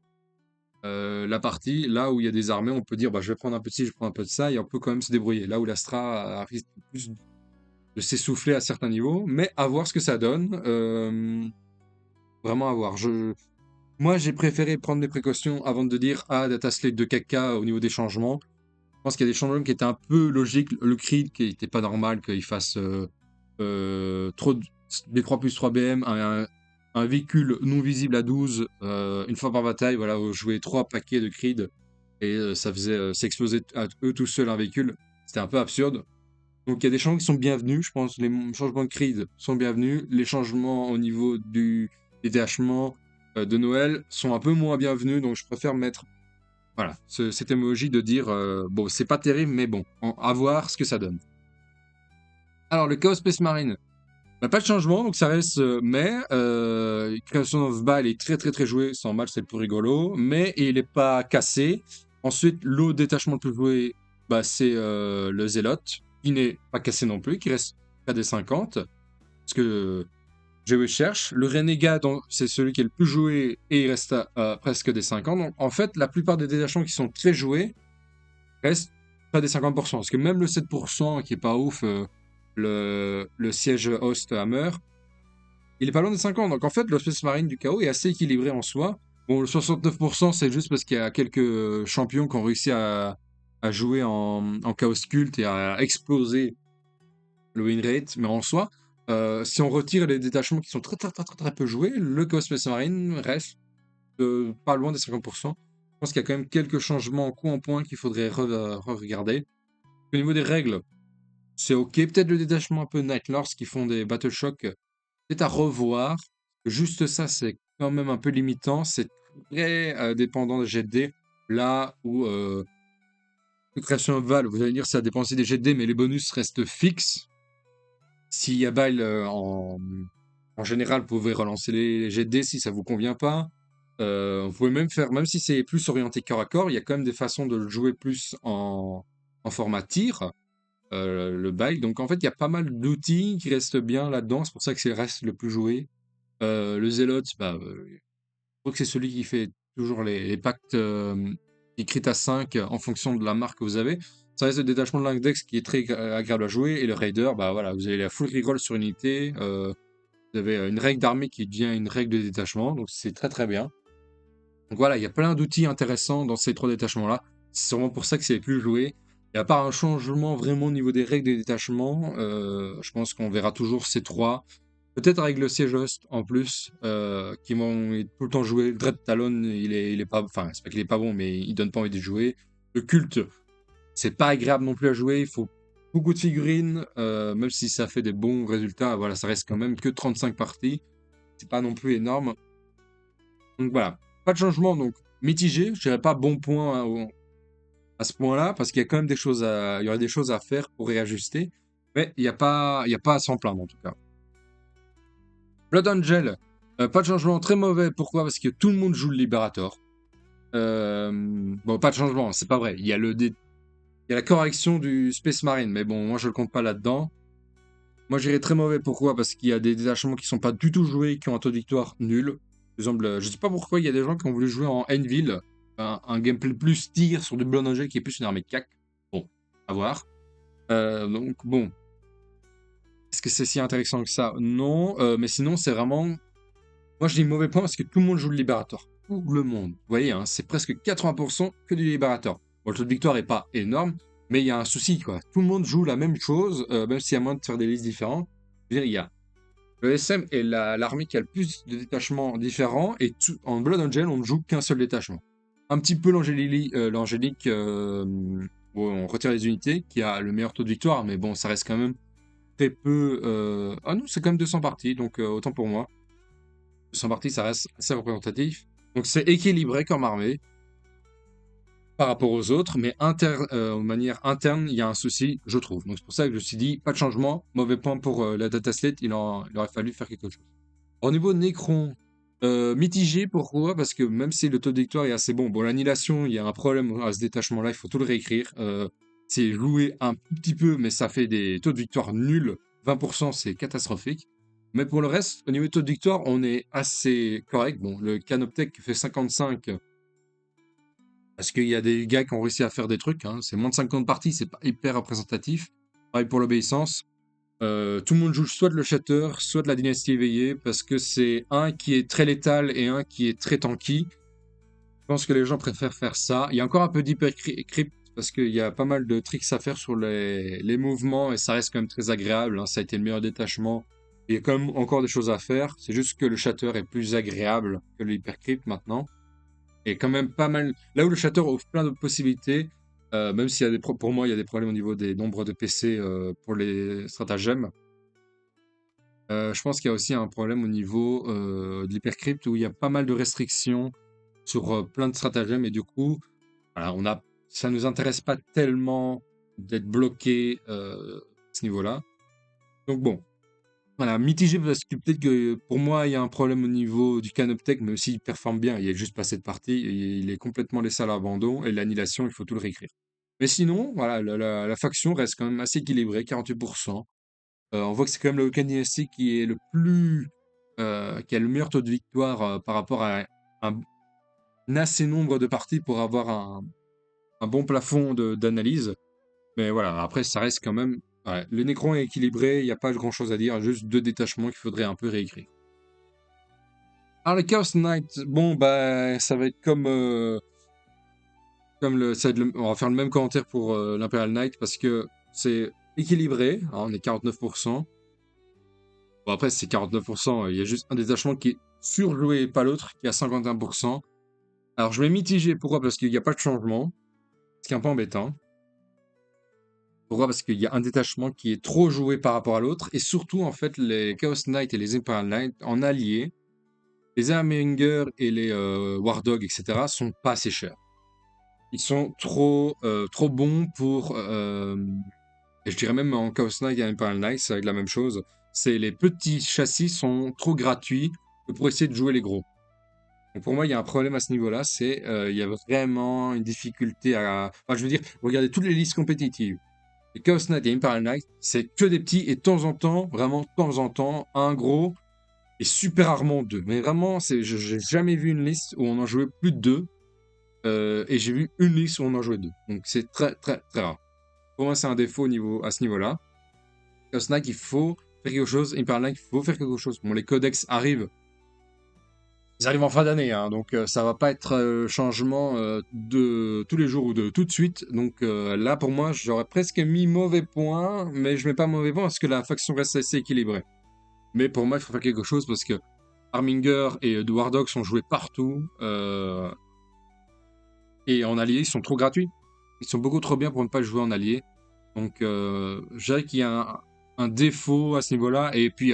la partie. Là où il y a des armées, on peut dire bah, je vais prendre un peu de ci, je prends un peu de ça et on peut quand même se débrouiller. Là où l'Astra risque plus de s'essouffler à certains niveaux, mais à voir ce que ça donne. Vraiment à voir. Moi, j'ai préféré prendre des précautions avant de dire ah, data slate de caca au niveau des changements. Je pense qu'il y a des changements qui étaient un peu logiques. Le Creed qui n'était pas normal qu'il fasse trop des 3 plus 3 BM, un véhicule non visible à 12, une fois par bataille, voilà, jouer 3 paquets de Creed et ça faisait s'exploser à eux tout seuls un véhicule. C'était un peu absurde. Donc il y a des changements qui sont bienvenus, je pense. Les changements de Creed sont bienvenus. Les changements au niveau du détachement de Noël sont un peu moins bienvenus, donc je préfère mettre voilà, cette émoji de dire bon, c'est pas terrible, mais bon, à voir ce que ça donne. Alors, le Chaos Space Marine, bah, pas de changement, donc ça reste mais Creation of Baal est très très très joué, sans mal, c'est le plus rigolo, mais il est pas cassé. Ensuite, l'autre détachement le plus joué, bah, c'est le Zélote, qui n'est pas cassé non plus, qui reste près des 50, parce que je cherche. Le Renégat, c'est celui qui est le plus joué et il reste à presque des 50. Donc, en fait, la plupart des détachements qui sont très joués restent près des 50%. Parce que même le 7% qui est pas ouf, le siège host Hammer, il est pas loin des 50. Donc en fait, le Space Marine du chaos est assez équilibré en soi. Bon, le 69%, c'est juste parce qu'il y a quelques champions qui ont réussi à jouer en Chaos Cult et à exploser le win rate. Mais en soi, si on retire les détachements qui sont très peu joués, le Chaos Space Marine reste pas loin des 50%. Je pense qu'il y a quand même quelques changements coup en point qu'il faudrait regarder. Au niveau des règles, c'est ok. Peut-être le détachement un peu Night Lords qui font des Battle Shock, peut-être à revoir. Juste ça, c'est quand même un peu limitant. C'est très dépendant des jets de dés. Là où création Val, vous allez dire ça dépend aussi des jets de dés, mais les bonus restent fixes. S'il y a bail en général, vous pouvez relancer les jets de dés si ça vous convient pas. Vous pouvez même faire, même si c'est plus orienté corps à corps, il y a quand même des façons de le jouer plus en format tir, le bail. Donc en fait, il y a pas mal d'outils qui restent bien là-dedans. C'est pour ça que c'est reste le plus joué. Le Zélote, bah, je crois que c'est celui qui fait toujours les pactes qui crit à 5 en fonction de la marque que vous avez. Ça reste le détachement de l'index qui est très agréable à jouer. Et le Raider, bah voilà, vous avez la full reroll sur unité. Vous avez une règle d'armée qui devient une règle de détachement. Donc c'est très bien. Donc voilà, il y a plein d'outils intéressants dans ces 3 détachements-là. C'est sûrement pour ça que c'est les plus joués. Et à part un changement vraiment au niveau des règles de détachement, je pense qu'on verra toujours ces 3. Peut-être avec le siège host en plus, qui vont être tout le temps jouer. Le Dread Talon, il est pas, enfin, c'est pas qu'il est pas bon, mais il donne pas envie de jouer. Le culte, c'est pas agréable non plus à jouer. Il faut beaucoup de figurines, même si ça fait des bons résultats. Voilà, ça reste quand même que 35 parties. C'est pas non plus énorme. Donc voilà, pas de changement, donc mitigé. Je dirais pas bon point à ce point-là, parce qu'il y a quand même il y aurait des choses à faire pour réajuster. Mais il y a pas à s'en plaindre en tout cas. Blood Angel, pas de changement, très mauvais. Pourquoi? Parce que tout le monde joue le Liberator. Bon, pas de changement, c'est pas vrai. Il y a il y a la correction du Space Marine, mais bon, moi je le compte pas là-dedans. Moi j'irais très mauvais. Pourquoi? Parce qu'il y a des détachements qui sont pas du tout joués, qui ont un taux de victoire nul. Par exemple, je sais pas pourquoi il y a des gens qui ont voulu jouer en Enville, un gameplay plus tir sur du Blood Angel qui est plus une armée de cac. Bon, à voir. Donc bon, est-ce que c'est si intéressant que ça? Non, mais sinon c'est vraiment. Moi, je dis mauvais point parce que tout le monde joue le Liberator. Tout le monde. Vous voyez, hein, c'est presque 80% que du Liberator. Bon, le taux de victoire est pas énorme, mais il y a un souci, quoi. Tout le monde joue la même chose, même s'il y a moins de faire des listes différentes. Je veux dire, il y a le SM est l'armée qui a le plus de détachements différents, et en Blood Angel, on ne joue qu'un seul détachement. Un petit peu l'Angélique, où on retire les unités, qui a le meilleur taux de victoire, mais bon, ça reste quand même très peu. Ah non, c'est quand même 200 parties, donc autant pour moi. 200 parties, ça reste assez représentatif. Donc c'est équilibré comme armée par rapport aux autres, mais de manière interne, il y a un souci, je trouve. Donc c'est pour ça que je me suis dit, pas de changement, mauvais point pour la dataslate, il aurait fallu faire quelque chose. Au niveau de Necron, mitigé, pourquoi? Parce que même si le taux de victoire est assez bon, bon, l'annihilation, il y a un problème à ce détachement-là, il faut tout le réécrire. C'est joué un petit peu, mais ça fait des taux de victoire nuls. 20%, c'est catastrophique. Mais pour le reste, au niveau du taux de victoire, on est assez correct. Bon, le Canoptech fait 55, parce qu'il y a des gars qui ont réussi à faire des trucs, hein. C'est moins de 50 parties, c'est pas hyper représentatif. Pareil pour l'obéissance. Tout le monde joue soit de le Shatter, soit de la dynastie éveillée, parce que c'est un qui est très létal et un qui est très tanky. Je pense que les gens préfèrent faire ça. Il y a encore un peu d'hypercrypt, parce qu'il y a pas mal de tricks à faire sur les mouvements, et ça reste quand même très agréable, hein. Ça a été le meilleur détachement. Il y a quand même encore des choses à faire. C'est juste que le Shatter est plus agréable que l'hypercrypt maintenant. Et quand même pas mal. Là où le Shatter offre plein d'autres possibilités, même s'il y a pour moi, il y a des problèmes au niveau des nombres de PC pour les stratagèmes. Je pense qu'il y a aussi un problème au niveau de l'hypercrypt où il y a pas mal de restrictions sur plein de stratagèmes et du coup, voilà, ça nous intéresse pas tellement d'être bloqué à ce niveau-là. Donc bon, voilà, mitigé parce que peut-être que pour moi il y a un problème au niveau du Canoptech, mais aussi il performe bien, il est juste passé de partie, et il est complètement laissé à l'abandon et l'annihilation, il faut tout le réécrire. Mais sinon, voilà, la faction reste quand même assez équilibrée, 48%. On voit que c'est quand même le Vulcan Dynasty qui est qui a le meilleur taux de victoire par rapport à un assez nombre de parties pour avoir un bon plafond d'analyse. Mais voilà, après, ça reste quand même Ouais, le Necron est équilibré, il n'y a pas grand chose à dire, juste 2 détachements qu'il faudrait un peu réécrire. Alors le Chaos Knight, bon bah ça va être comme on va faire le même commentaire pour l'Imperial Knight parce que c'est équilibré, hein, on est 49%. Bon après c'est 49%, il y a juste un détachement qui est surjoué et pas l'autre qui est à 51%. Alors je vais mitiger, pourquoi? Parce qu'il n'y a pas de changement, ce qui est un peu embêtant. Pourquoi? Parce qu'il y a un détachement qui est trop joué par rapport à l'autre, et surtout en fait les Chaos Knight et les Imperial Knight en alliés, les Arminger et les War Dog, etc. sont pas assez chers. Ils sont trop bons pour... et je dirais même en Chaos Knight et Imperial Knight, ça va être la même chose. C'est les petits châssis sont trop gratuits pour essayer de jouer les gros. Donc pour moi, il y a un problème à ce niveau-là, c'est il y a vraiment une difficulté à... Enfin, je veux dire, regardez toutes les listes compétitives. Les Chaos Knight et Imperial Knight, c'est que des petits et de temps en temps, vraiment de temps en temps, un gros et super rarement deux. Mais vraiment, j'ai jamais vu une liste où on en jouait plus de deux. Et j'ai vu une liste où on en jouait deux. Donc c'est très très très rare. Pour moi, c'est un défaut à ce niveau-là. Chaos Knight, il faut faire quelque chose. Imperial Knight, il faut faire quelque chose. Bon, les codex arrivent. Ils arrivent en fin d'année, hein, donc ça va pas être changement de tous les jours ou de tout de suite. Donc là, pour moi, j'aurais presque mis mauvais point, mais je mets pas mauvais point parce que la faction reste assez équilibrée. Mais pour moi, il faut faire quelque chose parce que Arminger et War Dog sont joués partout. Et en allié, ils sont trop gratuits. Ils sont beaucoup trop bien pour ne pas jouer en allié. Donc, je dirais qu'il y a un défaut à ce niveau-là. Et puis,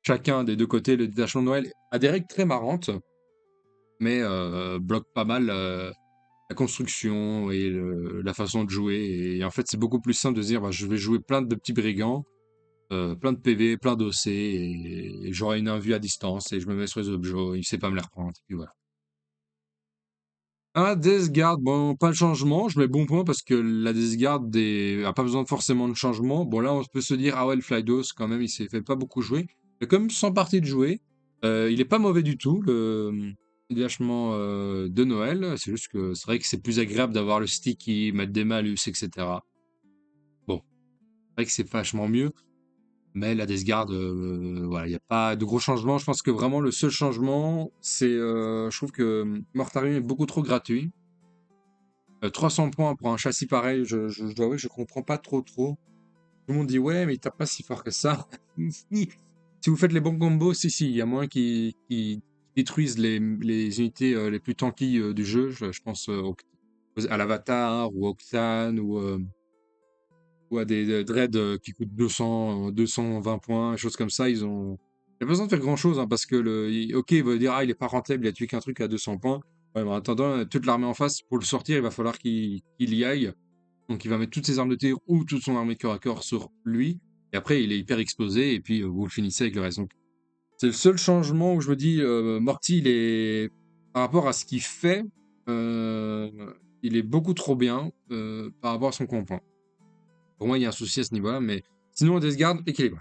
chacun des deux côtés, le détachement de Noël a des règles très marrantes, mais bloque pas mal la construction et la façon de jouer. Et en fait, c'est beaucoup plus simple de se dire, bah, je vais jouer plein de petits brigands, plein de PV, plein d'OC, et j'aurai une invue à distance, et je me mets sur les objets, il ne sait pas me les reprendre. Et puis voilà. Ah, Death Guard, bon, pas de changement, je mets bon point parce que la Death Guard a pas besoin forcément de changement. Bon, là, on peut se dire, ah ouais, le Flydos, quand même, il s'est fait pas beaucoup jouer. Il a quand même 100 parties de jouer. Il est pas mauvais du tout, le détachement de Noël. C'est juste que c'est vrai que c'est plus agréable d'avoir le sticky, mettre des malus, etc. Bon, c'est vrai que c'est vachement mieux. Mais la Death Guard, voilà, il n'y a pas de gros changements. Je pense que vraiment le seul changement, c'est, je trouve que Mortarion est beaucoup trop gratuit. 300 points pour un châssis pareil, je dois avouer, je comprends pas trop. Tout le monde dit ouais, mais il tape pas si fort que ça. Si vous faites les bons combos, si, il y a moins qui détruisent les unités les plus tanky du jeu. Je pense à l'Avatar ou à Octane ou à des Dread qui coûtent 220 points, des choses comme ça. Il n'y a pas besoin de faire grand chose, hein, parce que ok, il va dire ah, il est pas rentable, il a tué qu'un truc à 200 points. Ouais, mais en attendant, toute l'armée en face, pour le sortir, il va falloir qu'il y aille. Donc il va mettre toutes ses armes de tir ou toute son armée corps à corps sur lui. Et après, il est hyper explosé, et puis vous le finissez avec le reste. Donc c'est le seul changement où je me dis, Morty, par rapport à ce qu'il fait, euh, il est beaucoup trop bien par rapport à son compas. Pour moi, il y a un souci à ce niveau-là, mais sinon, Death Guard, équilibré.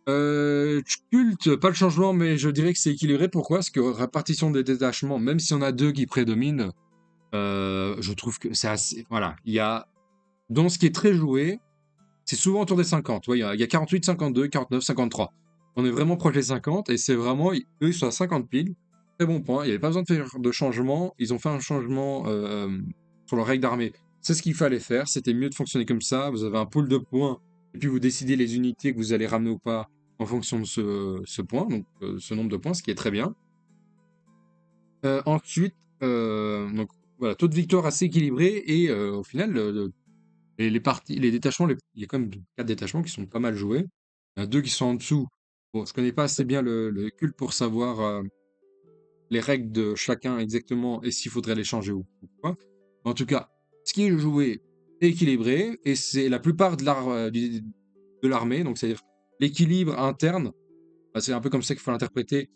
Culte, pas le changement, mais je dirais que c'est équilibré. Pourquoi? Parce que répartition des détachements, même si on a deux qui prédominent, je trouve que c'est assez. Voilà, il y a. Dans ce qui est très joué, c'est souvent autour des 50. Ouais, il y a 48, 52, 49, 53. On est vraiment proche des 50, et c'est vraiment. Eux, ils sont à 50 piles. Très bon point. Il n'y avait pas besoin de faire de changement. Ils ont fait un changement sur leur règle d'armée. C'est ce qu'il fallait faire. C'était mieux de fonctionner comme ça. Vous avez un pool de points, et puis vous décidez les unités que vous allez ramener ou pas en fonction de ce point, donc ce nombre de points, ce qui est très bien. Ensuite, donc voilà, taux de victoire assez équilibré, et au final, les détachements, il y a quand même 4 détachements qui sont pas mal joués. Il y en a 2 qui sont en dessous. Bon, je connais pas assez bien le culte pour savoir les règles de chacun exactement et s'il faudrait les changer ou pas. En tout cas, ce qui est joué est équilibré, et c'est la plupart de l'armée, donc c'est-à-dire l'équilibre interne, bah, c'est un peu comme ça qu'il faut l'interpréter.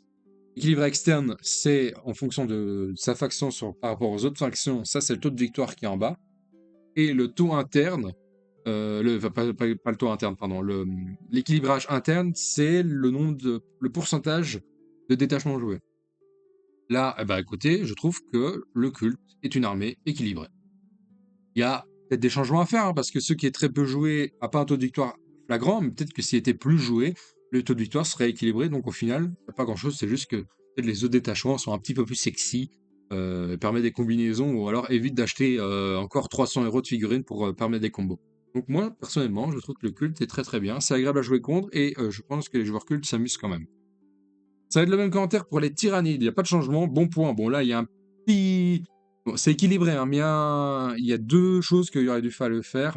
L'équilibre externe, c'est en fonction de sa faction par rapport aux autres factions, ça c'est le taux de victoire qui est en bas. Et le taux interne, enfin, pas le taux interne, pardon, l'équilibrage interne, c'est le pourcentage de détachement joué. Là, eh ben, écoutez, je trouve que le culte est une armée équilibrée. Il y a peut-être des changements à faire, hein, parce que ce qui est très peu joué n'a pas un taux de victoire flagrant, mais peut-être que s'il était plus joué, le taux de victoire serait équilibré. Donc au final, il n'y a pas grand-chose, c'est juste que peut-être les autres détachements sont un petit peu plus sexy, permet des combinaisons, ou alors évite d'acheter encore 300 € de figurines pour permettre des combos. Donc moi, personnellement, je trouve que le culte est très très bien, c'est agréable à jouer contre, et je pense que les joueurs cultes s'amusent quand même. Ça va être le même commentaire pour les tyrannides, il n'y a pas de changement, bon point. Bon là, il y a un petit... Bon, c'est équilibré, hein, mais il y a deux choses qu'il aurait dû falloir faire.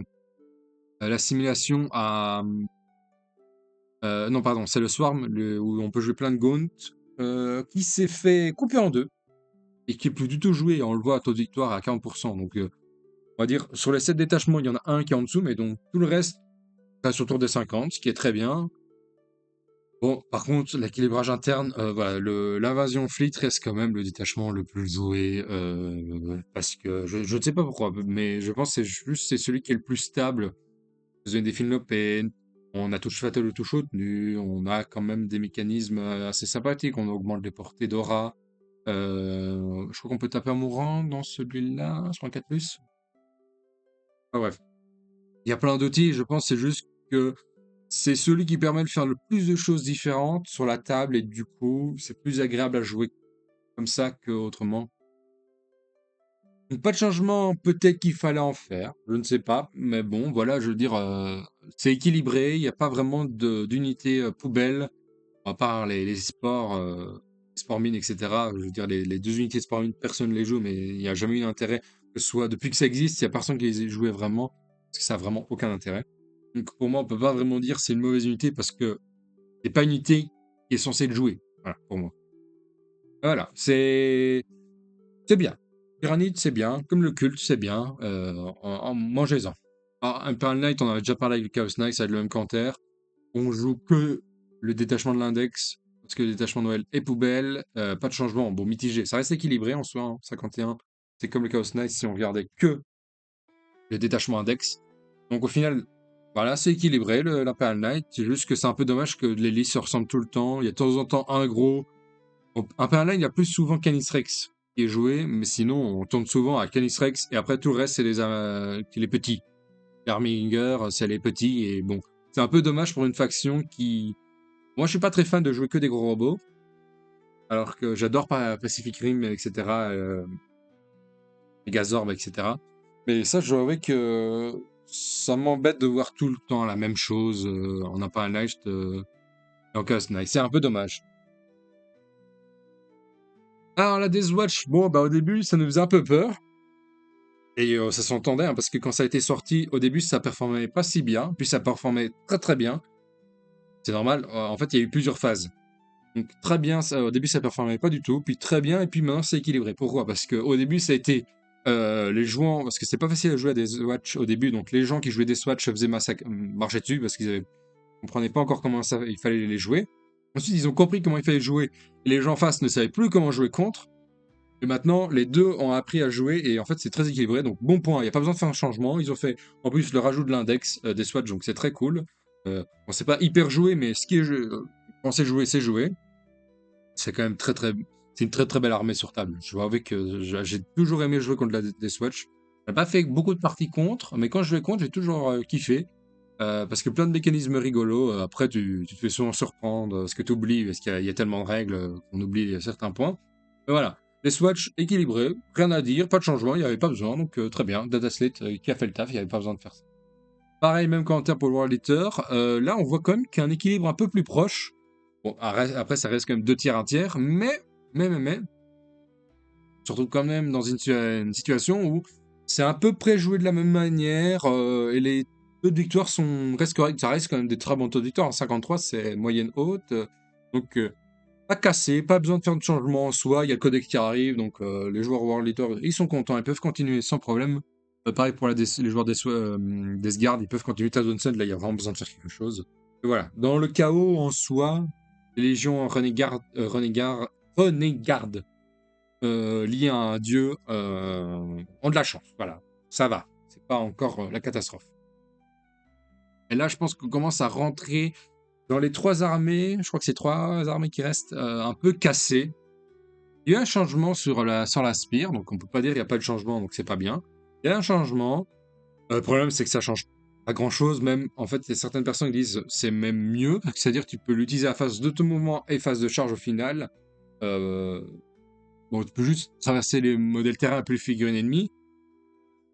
L'assimilation à... non, pardon, c'est le Swarm, où on peut jouer plein de Gaunt, qui s'est fait couper en deux, et qui est plus du tout joué, on le voit à taux de victoire à 40%. Donc, on va dire, sur les 7 détachements, il y en a un qui est en dessous, mais donc tout le reste reste autour des 50, ce qui est très bien. Bon, par contre, l'équilibrage interne, voilà, l'invasion fleet reste quand même le détachement le plus joué, parce que je ne sais pas pourquoi, mais je pense que c'est celui qui est le plus stable. Vous avez des Finlopéennes, on a touche fatal ou touche haute-nu, on a quand même des mécanismes assez sympathiques, on augmente les portées d'aura. Je crois qu'on peut taper un mourant dans celui-là, sur un 4+. Ah, bref. Il y a plein d'outils, je pense, c'est juste que c'est celui qui permet de faire le plus de choses différentes sur la table, et du coup, c'est plus agréable à jouer comme ça qu'autrement. Donc pas de changement, peut-être qu'il fallait en faire, je ne sais pas, mais bon, voilà, je veux dire, c'est équilibré, il n'y a pas vraiment d'unité poubelle, à part les sports mines, etc. Je veux dire, les deux unités de sport mines, personne ne les joue, mais il n'y a jamais eu d'intérêt, que ce soit depuis que ça existe, il n'y a personne qui les ait joués vraiment, parce que ça n'a vraiment aucun intérêt. Donc pour moi, on peut pas vraiment dire c'est une mauvaise unité, parce que c'est pas une unité qui est censée le jouer, voilà, pour moi. Voilà, c'est bien. Tyrannide, c'est bien. Comme le culte, c'est bien. Mangez-en. Alors, Imperial Knight, on avait déjà parlé avec le Chaos Knight, ça va être le même canter. On joue que le détachement de l'index, parce que le détachement de Noël est poubelle. Pas de changement. Bon, mitigé. Ça reste équilibré en soi, hein, 51. C'est comme le Chaos Knight si on regardait que le détachement index. Donc au final, voilà, c'est équilibré l'Imperial Knight. C'est juste que c'est un peu dommage que les listes se ressemblent tout le temps. Il y a de temps en temps un gros. Imperial Knight, il y a plus souvent Canis Rex qui est joué, mais sinon, on tourne souvent à Canis Rex, et après tout le reste, c'est les petits. Arminger, c'est les petits, et bon, c'est un peu dommage pour une faction qui... Moi, je suis pas très fan de jouer que des gros robots, alors que j'adore Pacific Rim, etc., Megazorb, etc. Mais ça, je dois avouer que ça m'embête de voir tout le temps la même chose en Imperial Knight et en Chaos Knight. C'est un peu dommage. Alors, la Death Watch, bon, bah au début, ça nous faisait un peu peur. Et ça s'entendait, hein, parce que quand ça a été sorti, au début, ça performait pas si bien, puis ça performait très très bien. C'est normal, en fait, il y a eu plusieurs phases. Donc très bien, au début, ça performait pas du tout, puis très bien, et puis maintenant, c'est équilibré. Pourquoi? Parce qu'au début, ça a été les joueurs, parce que c'est pas facile à jouer à des Swatch au début, donc les gens qui jouaient des Swatch se faisaient marcher dessus, parce qu'ils comprenaient pas encore comment il fallait les jouer. Ensuite, ils ont compris comment il fallait jouer, et les gens en face ne savaient plus comment jouer contre. Et maintenant, les deux ont appris à jouer, et en fait, c'est très équilibré. Donc, bon point. Il n'y a pas besoin de faire un changement. Ils ont fait, en plus, le rajout de l'index des Swatch, donc c'est très cool. Bon, c'est pas hyper joué, mais ce qui est quand c'est joué, c'est joué. C'est quand même très, très. C'est une très, très belle armée sur table. Je vois avec. J'ai toujours aimé jouer contre des Swatch. J'ai pas fait beaucoup de parties contre, mais quand je jouais contre, j'ai toujours kiffé. Parce que plein de mécanismes rigolos. Après, tu te fais souvent surprendre, ce que tu oublies, parce qu'il y a tellement de règles qu'on oublie certains points. Mais voilà. Les Swatch équilibrés, rien à dire, pas de changement, il n'y avait pas besoin, donc très bien. Data Slate qui a fait le taf, il n'y avait pas besoin de faire ça. Pareil, même commentaire pour le World Eater. Là, on voit quand même qu'il y a un équilibre un peu plus proche. Bon, après, ça reste quand même 2 tiers, 1 tiers, mais, surtout quand même dans une situation où c'est à peu près joué de la même manière, et les taux de victoire restent corrects. Ça reste quand même des très bons taux de victoire. 53, c'est moyenne haute. Donc, pas cassé, pas besoin de faire de changement en soi. Il y a le codec qui arrive, donc les joueurs World Eater, ils sont contents, ils peuvent continuer sans problème. Pareil pour les joueurs des Guard, ils peuvent continuer. Tazonsen, là, il y a vraiment besoin de faire quelque chose. Et voilà. Dans le chaos en soi, les légions renégardes liées à un dieu ont de la chance. Voilà. Ça va. C'est pas encore la catastrophe. Et là, je pense qu'on commence à rentrer dans les 3 armées. Je crois que c'est 3 armées qui restent un peu cassées. Il y a eu un changement sur la spire, donc on peut pas dire qu'il n'y a pas de changement, donc c'est pas bien. Il y a un changement. Le problème, c'est que ça change pas grand-chose. Même, en fait, il y a certaines personnes qui disent c'est même mieux. C'est-à-dire que tu peux l'utiliser à phase d'auto-mouvement et phase de charge au final. Euh, Bon, tu peux juste traverser les modèles terrain plus figurines ennemies.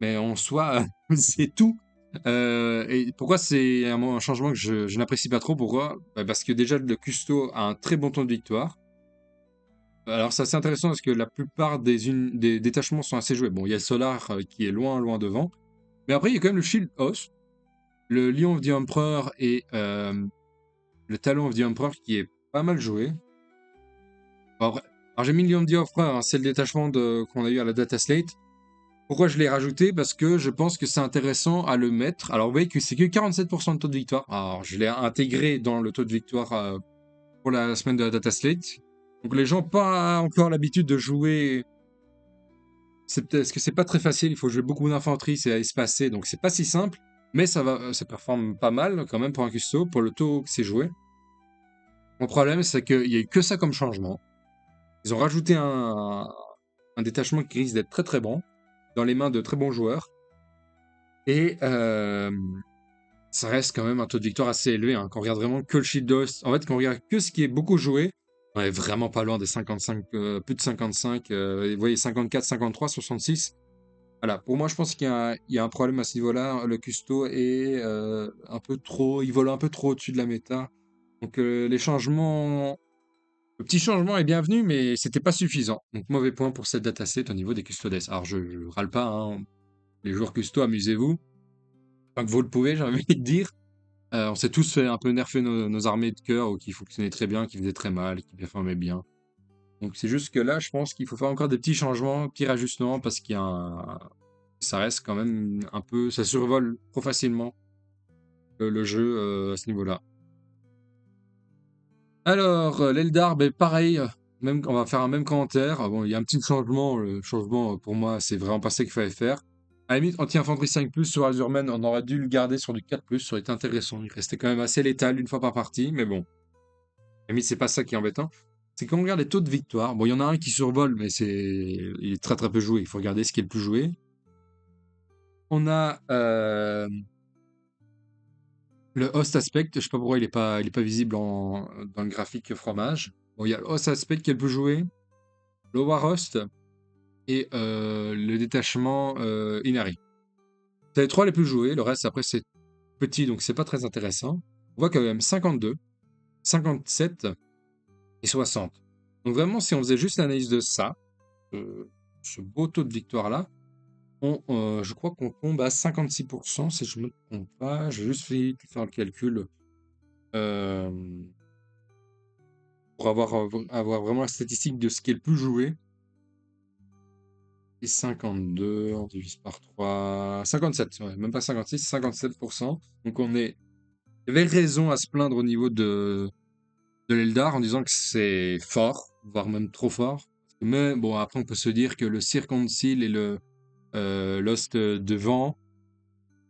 Mais en soi, c'est tout. Et pourquoi c'est un changement que je n'apprécie pas trop? Pourquoi? Bah, parce que déjà, le custo a un très bon taux de victoire. Alors, c'est assez intéressant parce que la plupart des détachements sont assez joués. Bon, il y a le Solar qui est loin, loin devant. Mais après, il y a quand même le Shield Host, le Lion of the Emperor et le Talon of the Emperor qui est pas mal joué. Bon, après, alors j'ai mis le Lion of the Emperor, hein, c'est le détachement qu'on a eu à la Data Slate. Pourquoi je l'ai rajouté? Parce que je pense que c'est intéressant à le mettre. Alors, vous voyez que c'est que 47% de taux de victoire. Alors, je l'ai intégré dans le taux de victoire pour la semaine de la Data Slate. Donc, les gens n'ont pas encore l'habitude de jouer. Parce que c'est pas très facile. Il faut jouer beaucoup d'infanterie, c'est espacé. Donc, c'est pas si simple. Mais ça va, ça performe pas mal quand même pour un custo, pour le taux que c'est joué. Mon problème, c'est qu'il y a eu que ça comme changement. Ils ont rajouté un détachement qui risque d'être très très bon, dans les mains de très bons joueurs. Et ça reste quand même un taux de victoire assez élevé. Hein. Quand on regarde vraiment que le Shield Host, en fait, quand on regarde que ce qui est beaucoup joué, on est vraiment pas loin des 55, plus de 55. Vous voyez, 54, 53, 66. Voilà, pour moi, je pense qu'il y a un problème à ce niveau-là. Le custo est un peu trop, il vole un peu trop au-dessus de la méta. Donc les changements, le petit changement est bienvenu, mais c'était pas suffisant. Donc mauvais point pour cette dataset au niveau des custodes. Alors je râle pas, hein. Les joueurs custo, amusez-vous. Tant que vous le pouvez, j'ai envie de dire. On s'est tous fait un peu nerfer nos armées de cœur qui fonctionnaient très bien, qui faisaient très mal, qui performaient bien. Donc c'est juste que là, je pense qu'il faut faire encore des petits changements, petits rajustements, parce qu'il y a ça reste quand même un peu, ça survole trop facilement le jeu à ce niveau-là. Alors, l'Eldar, ben, pareil, même, on va faire un même commentaire. Ah bon, il y a un petit changement. Le changement, pour moi, c'est vraiment pas ça qu'il fallait faire. À la limite, anti-infanterie 5+, sur Azurman, on aurait dû le garder sur du 4+, ça aurait été intéressant. Il restait quand même assez létal une fois par partie, mais bon. À la limite, c'est pas ça qui est embêtant. C'est quand on regarde les taux de victoire. Bon, il y en a un qui survole, mais il est très très peu joué. Il faut regarder ce qui est le plus joué. On a le host aspect. Je sais pas pourquoi il est pas visible dans le graphique fromage. Bon, il y a le host aspect qui est le plus joué. Le Warost et le détachement Inari. C'est les trois les plus joués, le reste après c'est petit donc c'est pas très intéressant. On voit quand même 52, 57 et 60. Donc vraiment si on faisait juste l'analyse de ça, ce beau taux de victoire là, je crois qu'on tombe à 56% si je me trompe pas. Je vais juste faire le calcul euh, pour avoir vraiment la statistique de ce qui est le plus joué. Et 52, on divise par 3. 57, ouais, même pas 56, 57%. Donc il y avait raison à se plaindre au niveau de l'Eldar en disant que c'est fort, voire même trop fort. Mais bon, après on peut se dire que le Circoncile et le Lost devant,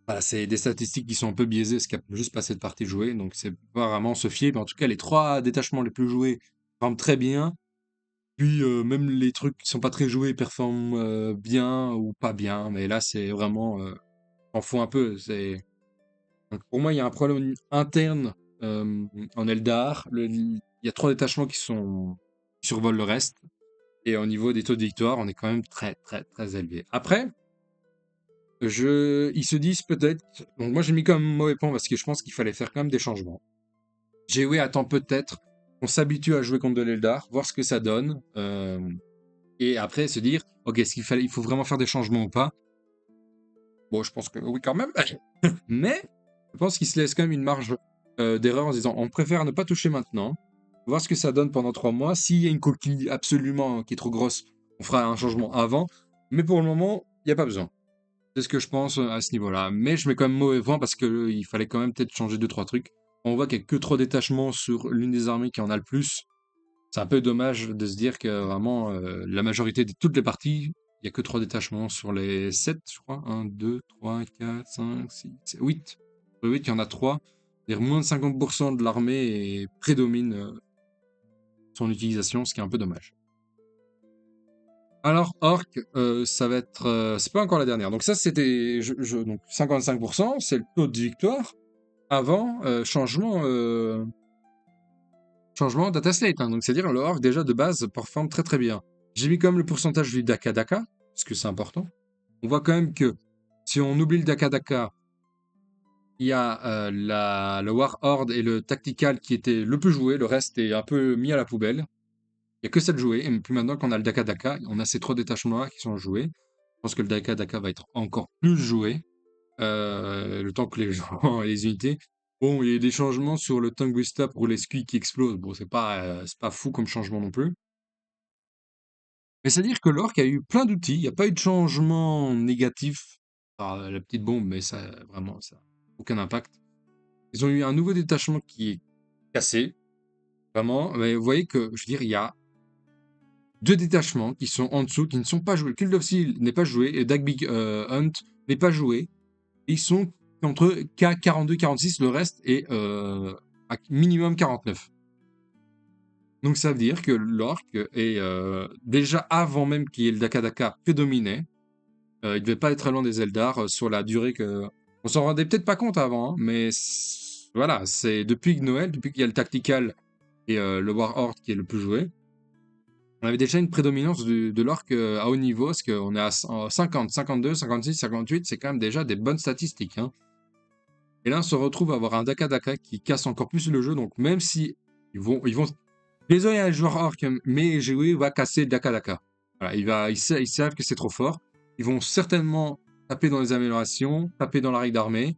voilà, c'est des statistiques qui sont un peu biaisées parce qu'il y a juste pas cette partie jouée. Donc c'est pas vraiment se fier. Mais en tout cas, les trois détachements les plus joués forment très bien. Puis même les trucs qui sont pas très joués performent bien ou pas bien, mais là c'est vraiment en fout un peu. Donc, pour moi il y a un problème interne en Eldar. Il y a trois détachements qui survolent le reste, et au niveau des taux de victoire, on est quand même très très très élevé. Après, ils se disent peut-être. Donc moi j'ai mis comme mauvais point parce que je pense qu'il fallait faire quand même des changements. GW attend peut-être qu'on s'habitue à jouer contre de l'Eldar, voir ce que ça donne. Et après, se dire, ok, il faut vraiment faire des changements ou pas? Bon, je pense que oui, quand même. Mais je pense qu'il se laisse quand même une marge d'erreur en se disant, on préfère ne pas toucher maintenant, voir ce que ça donne pendant 3 mois. S'il y a une coquille absolument qui est trop grosse, on fera un changement avant. Mais pour le moment, il n'y a pas besoin. C'est ce que je pense à ce niveau-là. Mais je mets quand même mauvais point parce qu'il fallait quand même peut-être changer 2-3 trucs. On voit qu'il n'y a que 3 détachements sur l'une des armées qui en a le plus. C'est un peu dommage de se dire que vraiment, la majorité de toutes les parties, il n'y a que 3 détachements sur les 7, je crois. 1, 2, 3, 4, 5, 6, 8. Sur les 8, il y en a 3. C'est-à-dire moins de 50% de l'armée prédomine son utilisation, ce qui est un peu dommage. Alors, Orc, ça va être. C'est pas encore la dernière. Donc, ça, c'était. Donc, 55%, c'est le taux de victoire avant changement data slate. Hein. Donc, c'est-à-dire, le Orc, déjà, de base, performe très très bien. J'ai mis comme le pourcentage du Daka Daka, parce que c'est important. On voit quand même que si on oublie le Daka Daka, il y a le War Horde et le Tactical qui étaient le plus joué. Le reste est un peu mis à la poubelle. Il n'y a que ça de jouer. Et puis maintenant qu'on a le Daka Daka, on a ces 3 détachements-là qui sont joués. Je pense que le Daka Daka va être encore plus joué. Le temps que les gens et les unités. Bon, il y a des changements sur le Tunguista pour les squeaks qui explosent. Bon, c'est pas fou comme changement non plus. Mais c'est-à-dire que l'orc a eu plein d'outils. Il n'y a pas eu de changement négatif. Alors, la petite bombe, mais ça, vraiment, ça n'a aucun impact. Ils ont eu un nouveau détachement qui est cassé. Vraiment. Mais vous voyez que, je veux dire, il y a 2 détachements qui sont en dessous, qui ne sont pas joués. Cult of Steel n'est pas joué et Dagbig Hunt n'est pas joué. Ils sont entre K42 46, le reste est à minimum 49. Donc ça veut dire que l'orc est déjà avant même qu'il y ait le Daka Daka prédominé. Il devait pas être très loin des Eldar sur la durée que. On s'en rendait peut-être pas compte avant, hein, mais voilà, c'est depuis Noël, depuis qu'il y a le Tactical et le War Horde qui est le plus joué. On avait déjà une prédominance de l'orc à haut niveau, parce qu'on est à 50, 52, 56, 58, c'est quand même déjà des bonnes statistiques. Hein. Et là, on se retrouve à avoir un Daka Daka qui casse encore plus le jeu, donc même si ils vont désolé un joueur orc, mais GW va casser Daka Daka. Voilà, ils savent que c'est trop fort. Ils vont certainement taper dans les améliorations, taper dans la règle d'armée.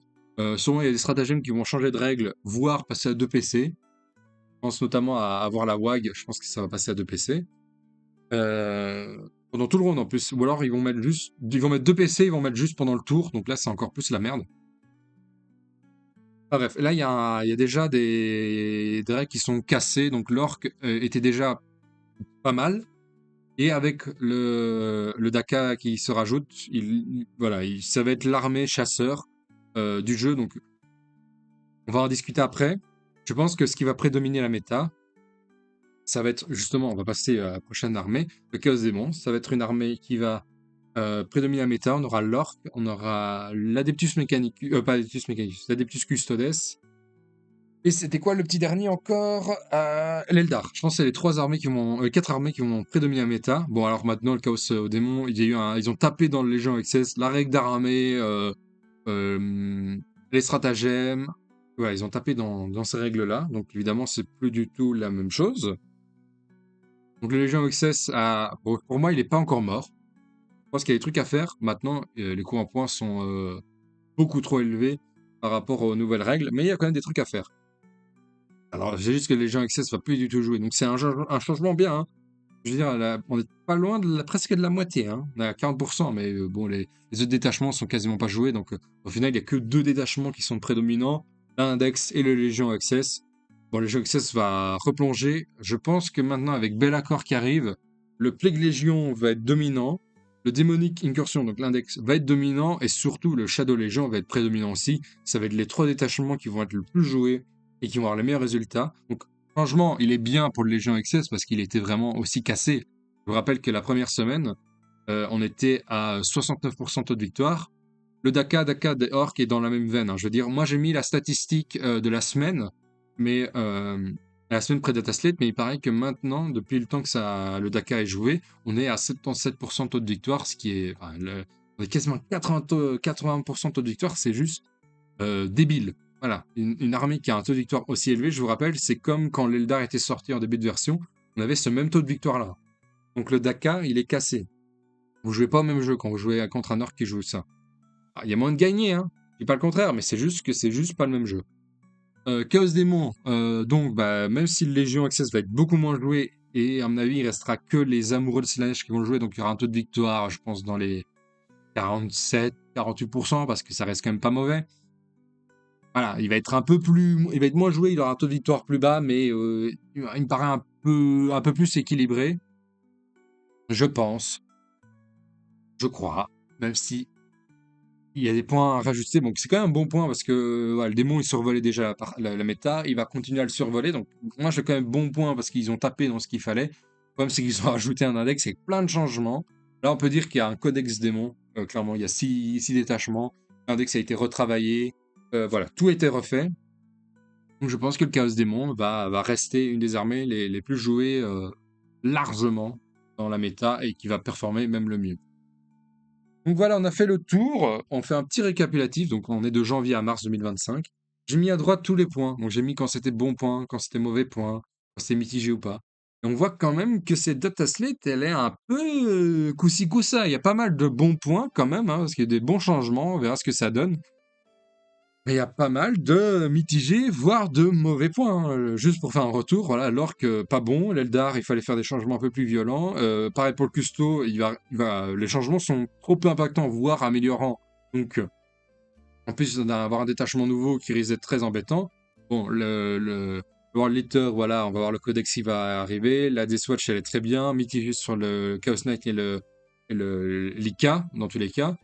Souvent, il y a des stratagèmes qui vont changer de règle, voire passer à 2 PC. Je pense notamment à avoir la WAG, je pense que ça va passer à 2 PC. Pendant tout le round en plus. Ou alors ils vont mettre 2 PC, ils vont mettre juste pendant le tour, donc là c'est encore plus la merde. Ah, bref, là il y a déjà des règles qui sont cassées, donc l'orc était déjà pas mal. Et avec le Daka qui se rajoute, voilà, ça va être l'armée chasseur du jeu, donc on va en discuter après. Je pense que ce qui va prédominer la méta, ça va être justement, on va passer à la prochaine armée, le Chaos Démon. Ça va être une armée qui va prédominer la méta. On aura l'Orc, on aura l'Adeptus Mechanicus, pas l'Adeptus Mechanicus, l'Adeptus Custodes. Et c'était quoi le petit dernier encore l'Eldar. Je pense que c'est les 4 armées qui vont prédominer la méta. Bon, alors maintenant, le Chaos Démon, ils ont tapé dans le Légion Excess, la règle d'armée, les stratagèmes. Ouais, ils ont tapé dans ces règles-là. Donc évidemment, c'est plus du tout la même chose. Donc le Légion Access, bon, pour moi, il n'est pas encore mort. Je pense qu'il y a des trucs à faire. Maintenant, les coûts en points sont beaucoup trop élevés par rapport aux nouvelles règles, mais il y a quand même des trucs à faire. Alors, c'est juste que le Légion Access va plus du tout jouer. Donc c'est un changement bien. Hein. Je veux dire, on n'est pas loin presque de la moitié. Hein. On est à 40%, mais bon, les autres détachements sont quasiment pas joués. Donc au final, il n'y a que 2 détachements qui sont prédominants, l'Index et le Légion Access. Bon, le Légion Access va replonger. Je pense que maintenant, avec Bellacore qui arrive, le Plague Légion va être dominant. Le Démonique Incursion, donc l'Index, va être dominant. Et surtout, le Shadow Légion va être prédominant aussi. Ça va être les 3 détachements qui vont être le plus joués et qui vont avoir les meilleurs résultats. Donc changement, il est bien pour le Légion XS parce qu'il était vraiment aussi cassé. Je vous rappelle que la première semaine, on était à 69% taux de victoire. Le Daka des Orcs est dans la même veine. Hein. Je veux dire, moi j'ai mis la statistique de la semaine, mais la semaine pré-data slate, mais il paraît que maintenant, depuis le temps que le Daka est joué, on est à 77% taux de victoire, ce qui est, on est quasiment 80% taux de victoire, c'est juste débile. Voilà, une armée qui a un taux de victoire aussi élevé, je vous rappelle, c'est comme quand l'Eldar était sorti en début de version, on avait ce même taux de victoire-là. Donc le Daka, il est cassé. Vous jouez pas au même jeu quand vous jouez contre un orc qui joue ça. Il y a moins de gagner, hein. Je dis pas le contraire, mais c'est juste que c'est juste pas le même jeu. Chaos Démon, donc même si le Légion Access va être beaucoup moins joué, et à mon avis, il restera que les amoureux de Slaanesh qui vont le jouer, donc il y aura un taux de victoire, je pense, dans les 47-48%, parce que ça reste quand même pas mauvais. Voilà, il va être moins joué, il aura un taux de victoire plus bas, mais il me paraît un peu plus équilibré. Je pense, je crois, même si il y a des points à rajouter. Donc c'est quand même un bon point parce que voilà, le démon il survolait déjà la méta, il va continuer à le survoler. Donc moi j'ai quand même bon point parce qu'ils ont tapé dans ce qu'il fallait. problème, c'est qu'ils ont rajouté un index avec plein de changements. Là, on peut dire qu'il y a un codex démon. Clairement, il y a 6 détachements. L'index a été retravaillé. Voilà, tout a été refait. Donc, je pense que le Chaos Démon va rester une des armées les plus jouées largement dans la méta et qui va performer même le mieux. Donc voilà, on a fait le tour. On fait un petit récapitulatif. Donc, on est de janvier à mars 2025. J'ai mis à droite tous les points. Donc, j'ai mis quand c'était bon point, quand c'était mauvais point, quand c'était mitigé ou pas. Et on voit quand même que cette data slate, elle est un peu coup-ci coup-ça. Il y a pas mal de bons points quand même, hein, parce qu'il y a des bons changements. On verra ce que ça donne. Mais il y a pas mal de mitigés, voire de mauvais points, hein. Juste pour faire un retour, voilà, l'orc, pas bon. L'Eldar, il fallait faire des changements un peu plus violents. Pareil pour le Custo, les changements sont trop peu impactants, voire améliorants. Donc, en plus d'avoir un détachement nouveau qui risque d'être très embêtant. Bon, le World Leader, voilà, on va voir le codex qui va arriver. La Deathwatch, elle est très bien. Mitigé sur le Chaos Knight et l'Ika, dans tous les cas.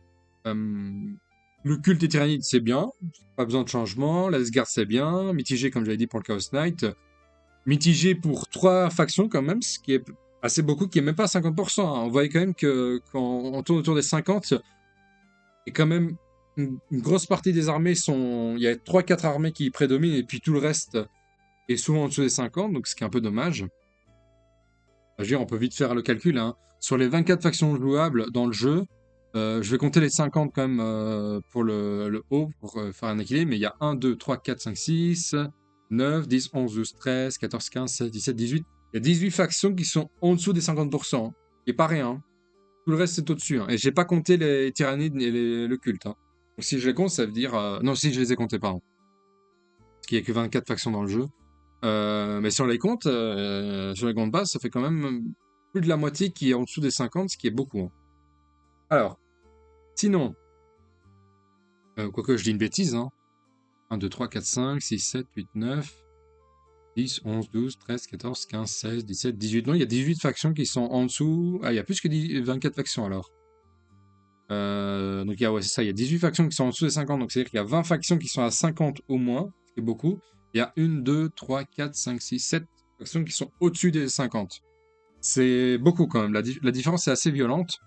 Le culte et tyrannide, c'est bien. Pas besoin de changement. La Deathguard, c'est bien. Mitigé, comme j'avais dit, pour le Chaos Knight. Mitigé pour 3 factions, quand même, ce qui est assez beaucoup, qui est même pas à 50%, hein. On voyait quand même que quand on tourne autour des 50, et quand même une grosse partie des armées sont. Il y a 3-4 armées qui prédominent, et puis tout le reste est souvent en dessous des 50, donc ce qui est un peu dommage. Je veux dire, on peut vite faire le calcul, hein. Sur les 24 factions jouables dans le jeu, je vais compter les 50 quand même pour le haut, pour faire un équilibre, mais il y a 1, 2, 3, 4, 5, 6, 9, 10, 11, 12, 13, 14, 15, 16, 17, 18. Il y a 18 factions qui sont en dessous des 50%, et pas rien, hein. Tout le reste, c'est au-dessus, hein. Et j'ai pas compté les tyrannides et le culte, hein. Donc, si je les compte, ça veut dire... Non, si je les ai comptés, pardon. Parce qu'il y a que 24 factions dans le jeu. Mais si on les compte, si on les compte pas, ça fait quand même plus de la moitié qui est en dessous des 50, ce qui est beaucoup, hein. Alors, sinon, quoique je dis une bêtise, hein. 1, 2, 3, 4, 5, 6, 7, 8, 9, 10, 11, 12, 13, 14, 15, 16, 17, 18. Non, il y a 18 factions qui sont en dessous. Ah, il y a plus que 24 factions alors. Donc, ouais, c'est ça, il y a 18 factions qui sont en dessous des 50, donc c'est-à-dire qu'il y a 20 factions qui sont à 50 au moins, ce qui est beaucoup. Il y a 1, 2, 3, 4, 5, 6, 7 factions qui sont au-dessus des 50. C'est beaucoup quand même, la différence est assez violente.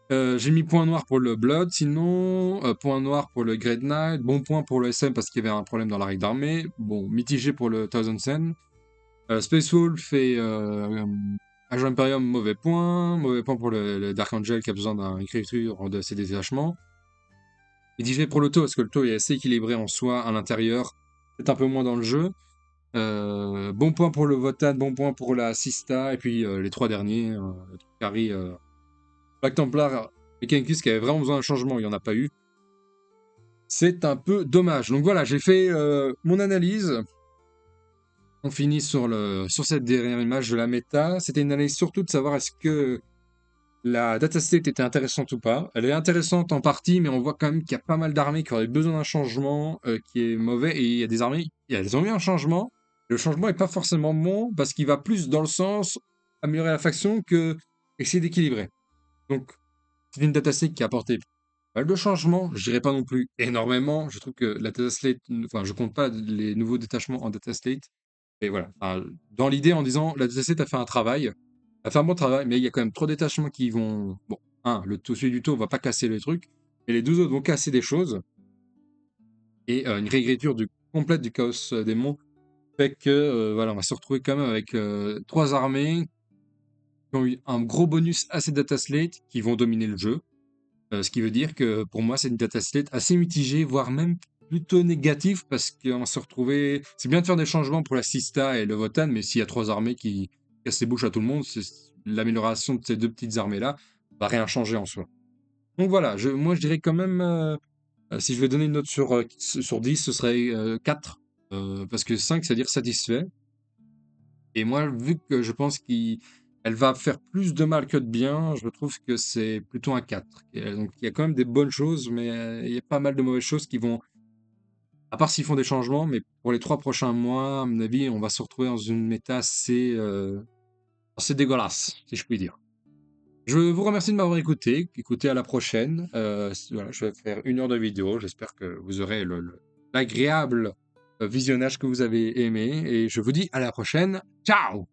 J'ai mis point noir pour le Blood, sinon point noir pour le Great Knight, bon point pour le SM parce qu'il y avait un problème dans la règle d'armée, bon, mitigé pour le Thousand Sen. Space Wolf et Agent Imperium, mauvais point pour le Dark Angel qui a besoin d'une écriture de ses détachements. Mitigé pour le Tau parce que le Tau est assez équilibré en soi à l'intérieur, peut-être un peu moins dans le jeu. Bon point pour le Votan, bon point pour la Sista, et puis les 3 derniers, Carry, Black Templar et Kenkus qui avaient vraiment besoin d'un changement, il n'y en a pas eu. C'est un peu dommage. Donc voilà, j'ai fait mon analyse. On finit sur cette dernière image de la méta. C'était une analyse surtout de savoir est-ce que la datastate était intéressante ou pas. Elle est intéressante en partie, mais on voit quand même qu'il y a pas mal d'armées qui auraient besoin d'un changement qui est mauvais. Et il y a des armées, elles ont eu un changement. Le changement n'est pas forcément bon parce qu'il va plus dans le sens améliorer la faction que essayer d'équilibrer. Donc, c'est une datastate qui a apporté pas mal de changements. Je dirais pas non plus énormément. Je trouve que la datastate, enfin, je compte pas les nouveaux détachements en datastate. Et voilà. Enfin, dans l'idée, en disant la datastate a fait un travail, a fait un bon travail, mais il y a quand même trop de détachements qui vont. Bon, celui du taux va pas casser le truc, et les deux autres vont casser des choses. Et une réécriture complète du Chaos Démon fait que voilà, on va se retrouver quand même avec 3 armées qui ont eu un gros bonus à ces dataslates qui vont dominer le jeu. Ce qui veut dire que pour moi, c'est une dataslate assez mitigée, voire même plutôt négative, parce qu'on se retrouvait. C'est bien de faire des changements pour la Sista et le Votan, mais s'il y a 3 armées qui cassent les bouches à tout le monde, l'amélioration de ces 2 petites armées-là va rien changer en soi. Donc voilà, moi je dirais quand même, si je vais donner une note sur 10, ce serait 4, parce que 5, c'est-à-dire satisfait. Et moi, vu que je pense qu'elle va faire plus de mal que de bien, je trouve que c'est plutôt un 4. Donc il y a quand même des bonnes choses, mais il y a pas mal de mauvaises choses qui vont, à part s'ils font des changements, mais pour les 3 prochains mois, à mon avis, on va se retrouver dans une méta assez dégueulasse, si je puis dire. Je vous remercie de m'avoir écouté. Écoutez, à la prochaine. Voilà, je vais faire 1 heure de vidéo. J'espère que vous aurez l'agréable visionnage que vous avez aimé. Et je vous dis à la prochaine. Ciao!